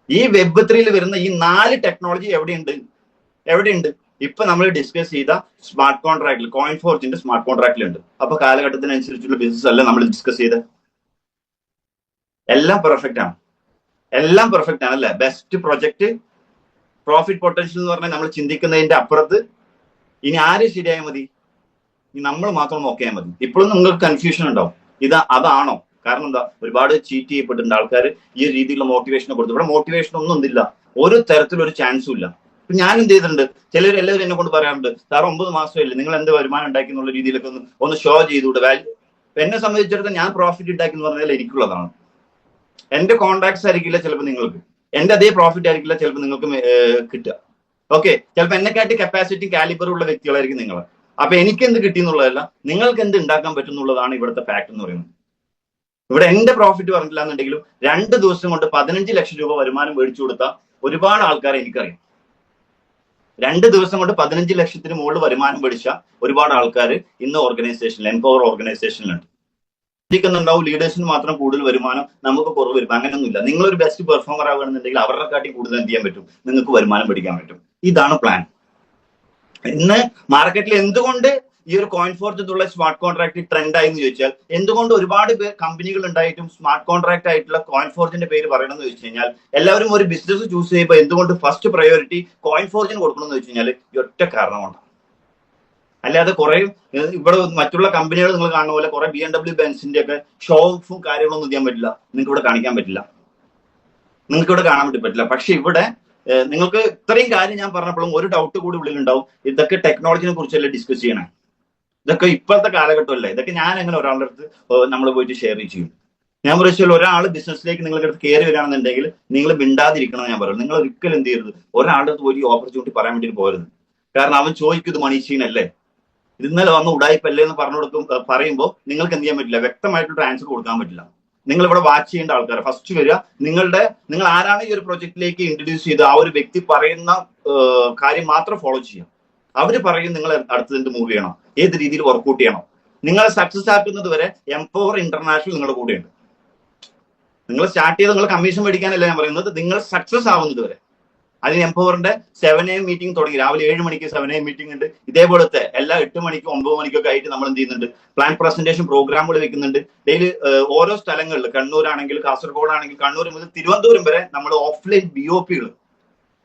ഈ വെബ് 3 വരുന്ന ഈ 4 ടെക്നോളജി എവിടെയുണ്ട്? ഇപ്പൊ നമ്മൾ ഡിസ്കസ് ചെയ്ത സ്മാർട്ട് കോൺട്രാക്റ്റിൽ, കോയിൻ ഫോർജിന്റെ സ്മാർട്ട് കോൺട്രാക്റ്റിലുണ്ട്. അപ്പൊ കാലഘട്ടത്തിനനുസരിച്ചുള്ള ബിസിനസ് അല്ല നമ്മൾ ഡിസ്കസ് ചെയ്ത്. എല്ലാം പെർഫെക്റ്റ് ആണ് അല്ലെ? ബെസ്റ്റ് പ്രൊജക്ട്, പ്രോഫിറ്റ് പൊട്ടൻഷ്യൽ എന്ന് പറഞ്ഞാൽ നമ്മൾ ചിന്തിക്കുന്നതിന്റെ അപ്പുറത്ത് ഇനി ആര് ശരിയായാൽ മതി? നമ്മൾ മാത്രം നോക്കിയാൽ മതി. ഇപ്പോഴും നിങ്ങൾക്ക് കൺഫ്യൂഷൻ ഉണ്ടാവും. അതാണോ? കാരണം എന്താ? ഒരുപാട് ചീറ്റ് ചെയ്യപ്പെട്ടിട്ടുണ്ട് ആൾക്കാർ ഈ രീതിയിലുള്ള മോട്ടിവേഷൻ കൊടുത്തു. ഇവിടെ മോട്ടിവേഷൻ ഒന്നും ഇല്ല, ഒരു തരത്തിലൊരു ചാൻസും ഇല്ല. ഞാൻ എന്ത് ചെയ്തിട്ടുണ്ട്? എല്ലാവരും എന്നെ കൊണ്ട് പറയാറുണ്ട്, സാർ 9 മാസമല്ലേ, നിങ്ങൾ എന്ത് വരുമാനം ഉണ്ടാക്കി എന്നുള്ള രീതിയിലൊക്കെ ഒന്ന് ഷോ ചെയ്തുകൂടെ? എന്നെ സംബന്ധിച്ചിടത്തോളം ഞാൻ പ്രോഫിറ്റ് ഉണ്ടാക്കി എന്ന് പറഞ്ഞാൽ എനിക്കുള്ളതാണ്. എന്റെ കോൺടാക്ട്സ് ആയിരിക്കില്ല ചിലപ്പോൾ നിങ്ങൾക്ക്, എന്റെ അതേ പ്രോഫിറ്റ് ആയിരിക്കില്ല ചിലപ്പോൾ നിങ്ങൾക്ക് കിട്ടുക. ഓക്കെ, ചിലപ്പോൾ എന്നെക്കാട്ടി കപ്പാസിറ്റി കാലിബർ ഉള്ള വ്യക്തികളായിരിക്കും നിങ്ങൾ. അപ്പൊ എനിക്ക് എന്ത് കിട്ടി എന്നുള്ളതല്ല, നിങ്ങൾക്ക് എന്ത് ഉണ്ടാക്കാൻ പറ്റും എന്നുള്ളതാണ് ഇവിടുത്തെ ഫാക്ട് എന്ന് പറയുന്നത്. ഇവിടെ എന്റെ പ്രോഫിറ്റ് പറഞ്ഞില്ല എന്നുണ്ടെങ്കിലും 2 ദിവസം കൊണ്ട് 15 ലക്ഷം രൂപ വരുമാനം മേടിച്ചു കൊടുത്ത ഒരുപാട് ആൾക്കാരെ എനിക്കറിയാം. 2 ദിവസം കൊണ്ട് 15 ലക്ഷത്തിന് മുകളിൽ വരുമാനം മേടിച്ച ഒരുപാട് ആൾക്കാർ ഇന്ന് ഓർഗനൈസേഷനിൽ, എംപവർ ഓർഗനൈസേഷനിലുണ്ട്. ണ്ടാവും ലീഡേഴ്സിന് മാത്രം കൂടുതൽ വരുമാനം, നമുക്ക് കുറവ് വരും. അങ്ങനെയൊന്നുമില്ല. നിങ്ങളൊരു ബെസ്റ്റ് പെർഫോമർ ആവുകയാണെന്നുണ്ടെങ്കിൽ അവരുടെ കാട്ടി കൂടുതൽ എന്ത് ചെയ്യാൻ പറ്റും? നിങ്ങൾക്ക് വരുമാനം പിടിക്കാൻ പറ്റും. ഇതാണ് പ്ലാൻ. ഇന്ന് മാർക്കറ്റിൽ എന്തുകൊണ്ട് ഈ ഒരു കോയിൻ ഫോർജ് എന്നുള്ള സ്മാർട്ട് കോൺട്രാക്ട് ട്രെൻഡ് ആയി എന്ന് ചോദിച്ചാൽ, എന്തുകൊണ്ട് ഒരുപാട് കമ്പനികൾ ഉണ്ടായിട്ടും സ്മാർട്ട് കോൺട്രാക്ട് ആയിട്ടുള്ള കോയിൻ ഫോർജിന്റെ പേര് പറയണമെന്ന് ചോദിച്ചു കഴിഞ്ഞാൽ, എല്ലാവരും ഒരു ബിസിനസ് ചൂസ് ചെയ്യുമ്പോൾ എന്തുകൊണ്ട് ഫസ്റ്റ് പ്രയോറിറ്റി കോയിൻ ഫോർജിന് കൊടുക്കണമെന്ന് ചോദിച്ചു കഴിഞ്ഞാൽ ഈ ഒറ്റ കാരണമാണ്. അല്ലാതെ കുറെ ഇവിടെ മറ്റുള്ള കമ്പനികൾ നിങ്ങൾ കാണുന്ന പോലെ കുറെ BMW, ബെൻസിന്റെ ഒക്കെ ഷോ ഓഫും കാര്യങ്ങളൊന്നും ചെയ്യാൻ പറ്റില്ല. നിങ്ങൾക്ക് ഇവിടെ കാണിക്കാൻ പറ്റില്ല, നിങ്ങൾക്ക് ഇവിടെ കാണാൻ വേണ്ടി പറ്റില്ല. പക്ഷെ ഇവിടെ നിങ്ങൾക്ക് ഇത്രയും കാര്യം ഞാൻ പറഞ്ഞപ്പോഴും ഒരു ഡൗട്ട് കൂടി ഉള്ളിലുണ്ടാവും, ഇതൊക്കെ ടെക്നോളജിനെ കുറിച്ചല്ലേ ഡിസ്കസ് ചെയ്യണേ, ഇതൊക്കെ ഇപ്പോഴത്തെ കാലഘട്ടമല്ലേ, ഇതൊക്കെ ഞാൻ എങ്ങനെ ഒരാളുടെ അടുത്ത് നമ്മൾ പോയിട്ട് ഷെയർ ചെയ്യും? ഞാൻ പറയുമ്പോൾ ഒരാൾ ബിസിനസ്സിലേക്ക് നിങ്ങളുടെ അടുത്ത് കയറി വരികയാണെന്നുണ്ടെങ്കിൽ നിങ്ങൾ മിണ്ടാതിരിക്കണം. ഞാൻ പറയുന്നത് നിങ്ങൾ ഒരിക്കലും എന്ത് ചെയ്യരുത്, ഒരാളുടെ അടുത്ത് പോയി ഓപ്പർച്യൂണിറ്റി പറയാൻ വേണ്ടി പോകരുത്. കാരണം അവൻ ചോദിക്കുന്നത് മണി ഷീൻ അല്ലേ, ഇന്നലെ വന്ന് ഉടായിപ്പല്ലേ എന്ന് പറയുമ്പോൾ നിങ്ങൾക്ക് എന്ത് ചെയ്യാൻ പറ്റില്ല, വ്യക്തമായിട്ടൊരു ആൻസർ കൊടുക്കാൻ പറ്റില്ല. നിങ്ങൾ ഇവിടെ വാച്ച് ചെയ്യേണ്ട ആൾക്കാർ ഫസ്റ്റ് വരിക, നിങ്ങൾ ആരാണ് ഈ ഒരു പ്രൊജക്റ്റിലേക്ക് ഇൻട്രൊഡ്യൂസ് ചെയ്ത് ആ ഒരു വ്യക്തി പറയുന്ന കാര്യം മാത്രം ഫോളോ ചെയ്യാം. അവര് പറയും നിങ്ങൾ അടുത്തതിന്റെ മൂവ് ചെയ്യണം, ഏത് രീതിയിൽ വർക്ക്ഔട്ട് ചെയ്യണം. നിങ്ങൾ സക്സസ് ആക്കുന്നത് വരെ എംപവർ ഇന്റർനാഷണൽ നിങ്ങളുടെ കൂടെയുണ്ട്. നിങ്ങൾ സ്റ്റാർട്ട് ചെയ്ത് നിങ്ങൾ കമ്മീഷൻ മേടിക്കാനല്ല ഞാൻ പറയുന്നത്, നിങ്ങൾ സക്സസ് ആവുന്നത് വരെ. അതിന് എംപവറിന്റെ 7 AM മീറ്റിംഗ് തുടങ്ങി, രാവിലെ 7 മണിക്ക് 7 AM മീറ്റിംഗ് ഉണ്ട്. ഇതേപോലത്തെ എല്ലാ 8 മണിക്കും 9 മണിക്കൊക്കെ ആയിട്ട് നമ്മൾ എന്ത് ചെയ്യുന്നുണ്ട്, പ്ലാൻ പ്രസന്റേഷൻ പ്രോഗ്രാമുകൾ വെക്കുന്നുണ്ട്. ഡെയിലി ഓരോ സ്ഥലങ്ങളിൽ, കണ്ണൂരാണെങ്കിൽ, കാസർഗോഡ് ആണെങ്കിൽ, കണ്ണൂർ മുതൽ തിരുവനന്തപുരം വരെ നമ്മൾ ഓഫ്ലൈൻ BOPകൾ,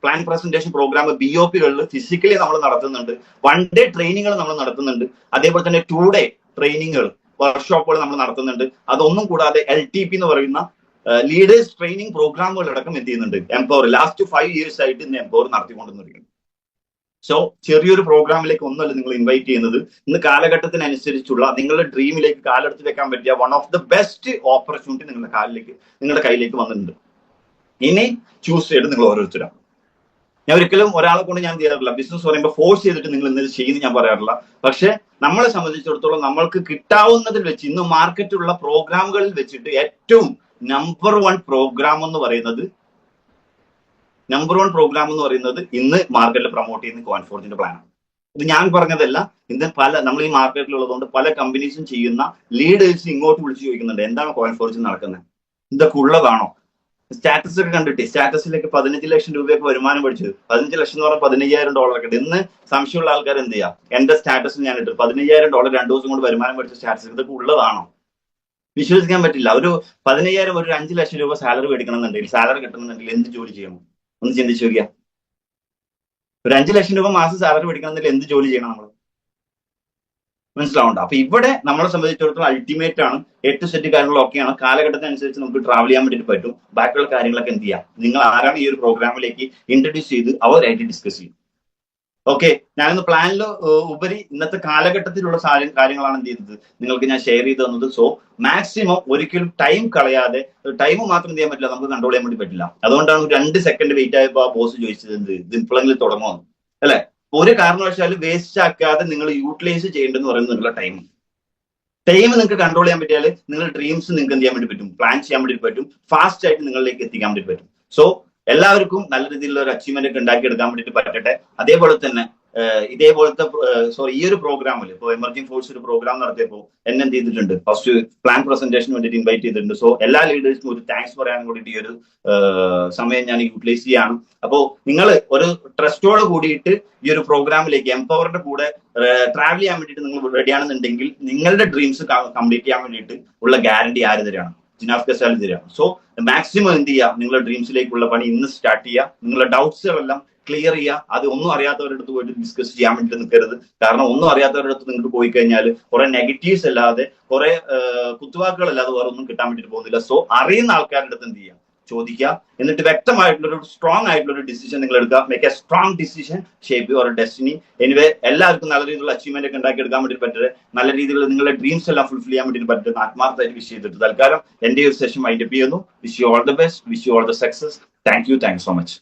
പ്ലാൻ പ്രസന്റേഷൻ പ്രോഗ്രാം BOPകളിൽ ഫിസിക്കലി നമ്മൾ നടത്തുന്നുണ്ട്. 1 ഡേ ട്രെയിനിങ്ങുകൾ നമ്മൾ നടത്തുന്നുണ്ട്. അതേപോലെ തന്നെ 2 ഡേ ട്രെയിനിങ്ങുകൾ, വർക്ക്ഷോപ്പുകൾ നമ്മൾ നടത്തുന്നുണ്ട്. അതൊന്നും കൂടാതെ LTP എന്ന് പറയുന്ന ലീഡേഴ്സ് ട്രെയിനിങ് പ്രോഗ്രാമുകൾ അടക്കം എന്ത് ചെയ്യുന്നുണ്ട് എംപവർ. ലാസ്റ്റ് 5 years ആയിട്ട് ഇന്ന് എംപവർ നടത്തിക്കൊണ്ടിരിക്കുന്നു. സോ ചെറിയൊരു പ്രോഗ്രാമിലേക്ക് ഒന്നല്ല നിങ്ങൾ ഇൻവൈറ്റ് ചെയ്യുന്നത്, ഇന്ന് കാലഘട്ടത്തിനനുസരിച്ചുള്ള നിങ്ങളുടെ ഡ്രീമിലേക്ക് കാലെടുത്ത് വെക്കാൻ പറ്റിയ one of the best opportunity നിങ്ങളുടെ കയ്യിലേക്ക് വന്നിട്ടുണ്ട്. ഇനി ചൂസ് ചെയ്ത് നിങ്ങൾ ഓരോരുത്തരാണ്. ഞാൻ ഒരിക്കലും ഒരാളെ കൊണ്ട് ഞാൻ ചെയ്യാറില്ല, ബിസിനസ് പറയുമ്പോൾ ഫോഴ്സ് ചെയ്തിട്ട് നിങ്ങൾ ഇന്നത് ചെയ്യുന്നത് ഞാൻ പറയാറില്ല. പക്ഷെ നമ്മളെ സംബന്ധിച്ചിടത്തോളം നമ്മൾക്ക് കിട്ടാവുന്നതിൽ വെച്ച് ഇന്ന് മാർക്കറ്റിലുള്ള പ്രോഗ്രാമുകളിൽ വെച്ചിട്ട് ഏറ്റവും നമ്പർ 1 പ്രോഗ്രാം എന്ന് പറയുന്നത് ഇന്ന് മാർക്കറ്റിൽ പ്രൊമോട്ട് ചെയ്യുന്ന കോയിൻഫോർജിന്റെ പ്ലാനാണ്. ഇത് ഞാൻ പറഞ്ഞതല്ല, ഇന്ന് നമ്മൾ ഈ മാർക്കറ്റിലുള്ളതുകൊണ്ട് പല കമ്പനീസും ചെയ്യുന്ന ലീഡേഴ്സ് ഇങ്ങോട്ട് വിളിച്ച് ചോദിക്കുന്നുണ്ട്, എന്താണ് കോയിൻഫോർജിൽ നടക്കുന്നത്, ഇതൊക്കെ ഉള്ളതാണോ? സ്റ്റാറ്റസ് ഒക്കെ കണ്ടിട്ട് സ്റ്റാറ്റസിലേക്ക് 15 ലക്ഷം രൂപയൊക്കെ വരുമാനം പഠിച്ചത്, 15 ലക്ഷം എന്ന് പറഞ്ഞാൽ $15,000 ഒക്കെ. ഇന്ന് സംശയമുള്ള ആൾക്കാർ എന്ത് ചെയ്യാം, എന്റെ സ്റ്റാറ്റസിൽ ഞാൻ ഇട്ടു $15,000 2 ദിവസം കൊണ്ട് വരുമാനം പഠിച്ച സ്റ്റാറ്റസ്, ഇതൊക്കെ ഉള്ളതാണോ? വിശ്വസിക്കാൻ പറ്റില്ല. ഒരു 15,000 ഒരു 5 ലക്ഷം രൂപ സാലറി മേടിക്കണമെന്നുണ്ടെങ്കിൽ, സാലറി കിട്ടണമെന്നുണ്ടെങ്കിൽ എന്ത് ജോലി ചെയ്യണം ഒന്ന് ചിന്തിച്ചു നോക്കിയാൽ. ഒരു 5 ലക്ഷം രൂപ മാസം സാലറി മേടിക്കണമെന്നുണ്ടെങ്കിൽ എന്ത് ജോലി ചെയ്യണം നമ്മൾ? മനസ്സിലാവണ്ട. അപ്പൊ ഇവിടെ നമ്മളെ സംബന്ധിച്ചിടത്തോളം അൾട്ടിമേറ്റ് ആണ്, 8 സെറ്റ് കാര്യങ്ങളൊക്കെയാണ്. കാലഘട്ടത്തിനനുസരിച്ച് നമുക്ക് ട്രാവൽ ചെയ്യാൻ വേണ്ടിയിട്ട് പറ്റും. ബാക്കിയുള്ള കാര്യങ്ങളൊക്കെ എന്ത് ചെയ്യാം, നിങ്ങൾ ആരാണ് ഈ ഒരു പ്രോഗ്രാമിലേക്ക് ഇൻട്രൊഡ്യൂസ് ചെയ്ത് അവരായിട്ട് ഡിസ്കസ് ചെയ്യും. ഓക്കെ, ഞാനിന്ന് പ്ലാനിൽ ഉപരി ഇന്നത്തെ കാലഘട്ടത്തിലുള്ള കാര്യങ്ങളാണ് എന്ത് ചെയ്തത് നിങ്ങൾക്ക് ഞാൻ ഷെയർ ചെയ്ത് തന്നത്. സോ മാക്സിമം ഒരിക്കലും ടൈം കളയാതെ, ടൈം മാത്രം ചെയ്യാൻ പറ്റില്ല, നമുക്ക് കൺട്രോൾ ചെയ്യാൻ വേണ്ടി പറ്റില്ല. അതുകൊണ്ടാണ് 2 സെക്കൻഡ് വെയിറ്റ് ആയപ്പോൾ ആ ബോസ് ചോദിച്ചത് ഇത് ഇപ്പോഴെങ്കിലും തുടങ്ങുമോ അല്ലെ. ഒരു കാരണവശാലും വേസ്റ്റ് ആക്കാതെ നിങ്ങൾ യൂട്ടിലൈസ് ചെയ്യേണ്ടതെന്ന് പറയുന്നത് നിങ്ങളുടെ ടൈം നിങ്ങൾക്ക് കൺട്രോൾ ചെയ്യാൻ പറ്റിയാൽ നിങ്ങളുടെ ഡ്രീംസ് നിങ്ങൾക്ക് എന്ത് ചെയ്യാൻ വേണ്ടി പറ്റും, പ്ലാൻ ചെയ്യാൻ വേണ്ടി പറ്റും, ഫാസ്റ്റ് ആയിട്ട് നിങ്ങളിലേക്ക് എത്തിക്കാൻ വേണ്ടി പറ്റും. സോ എല്ലാവർക്കും നല്ല രീതിയിലുള്ള ഒരു അച്ചീവ്മെന്റ് ഒക്കെ ഉണ്ടാക്കിയെടുക്കാൻ വേണ്ടിയിട്ട് പറ്റട്ടെ. അതേപോലെ തന്നെ ഇതേപോലത്തെ ഈ ഒരു പ്രോഗ്രാമിൽ ഇപ്പോൾ എമർജിംഗ് ഫോഴ്സ് ഒരു പ്രോഗ്രാം നടത്തിയപ്പോൾ എന്നെ എന്ത് ചെയ്തിട്ടുണ്ട്, ഫസ്റ്റ് പ്ലാൻ പ്രസന്റേഷന് വേണ്ടിയിട്ട് ഇൻവൈറ്റ് ചെയ്തിട്ടുണ്ട്. സോ എല്ലാ ലീഡേഴ്സിനും ഒരു താങ്ക്സ് പറയാൻ കൂടിയിട്ട് ഈ ഒരു സമയം ഞാൻ യൂട്ടിലൈസ് ചെയ്യാണ്. അപ്പോൾ നിങ്ങൾ ഒരു ട്രസ്റ്റോട് കൂടിയിട്ട് ഈ ഒരു പ്രോഗ്രാമിലേക്ക് എംപവറിന്റെ കൂടെ ട്രാവൽ ചെയ്യാൻ വേണ്ടിയിട്ട് നിങ്ങൾ റെഡിയാണെന്നുണ്ടെങ്കിൽ നിങ്ങളുടെ ഡ്രീംസ് കംപ്ലീറ്റ് ചെയ്യാൻ വേണ്ടിയിട്ട് ഉള്ള ഗ്യാരണ്ടി ആര് തരാണ്, ജിനാഫ് ഗസാലി തരാണ്. സോ മാക്സിമം എന്ത് ചെയ്യുക, നിങ്ങളുടെ ഡ്രീംസിലേക്കുള്ള പണി ഇന്ന് സ്റ്റാർട്ട് ചെയ്യുക. നിങ്ങളുടെ ഡൗട്ട്സുകളെല്ലാം ക്ലിയർ ചെയ്യുക. അത് ഒന്നും അറിയാത്തവരുടെ അടുത്ത് പോയിട്ട് ഡിസ്കസ് ചെയ്യാൻ വേണ്ടിയിട്ട് നിൽക്കരുത്. കാരണം ഒന്നും അറിയാത്തവരുടെ അടുത്ത് നിങ്ങൾക്ക് പോയി കഴിഞ്ഞാൽ കുറെ നെഗറ്റീവ്സ് അല്ലാതെ, കുറെ കുത്തുവാക്കുകളല്ലാതെ വേറെ ഒന്നും കിട്ടാൻ വേണ്ടിയിട്ട് പോകുന്നില്ല. സോ അറിയുന്ന ആൾക്കാരുടെ അടുത്ത് എന്ത് ചെയ്യുക, ചോദിക്കുക. എന്നിട്ട് വ്യക്തമായിട്ടുള്ളൊരു സ്ട്രോങ് ആയിട്ടുള്ള ഒരു ഡിസിഷൻ നിങ്ങൾ എടുക്കുക. Make A strong decision, shape your destiny. Anyway എല്ലാവർക്കും നല്ല രീതിയിലുള്ള അച്ചീവ്മെന്റ് ഒക്കെ ഉണ്ടാക്കിയെടുക്കാൻ വേണ്ടി പറ്റട്ടെ, നല്ല രീതിയിൽ നിങ്ങളുടെ ഡ്രീംസ് എല്ലാം ഫുൾഫിൽ ചെയ്യാൻ വേണ്ടി പറ്റുന്ന ആത്മാർത്ഥമായിട്ട് വിഷ് ചെയ്തിട്ട് തൽക്കാലം എന്റെ ഒരു സെഷൻ വൈൻഡപ്പ് ചെയ്യുന്നു. Wish you all the best, wish you all the success. Thank you so much.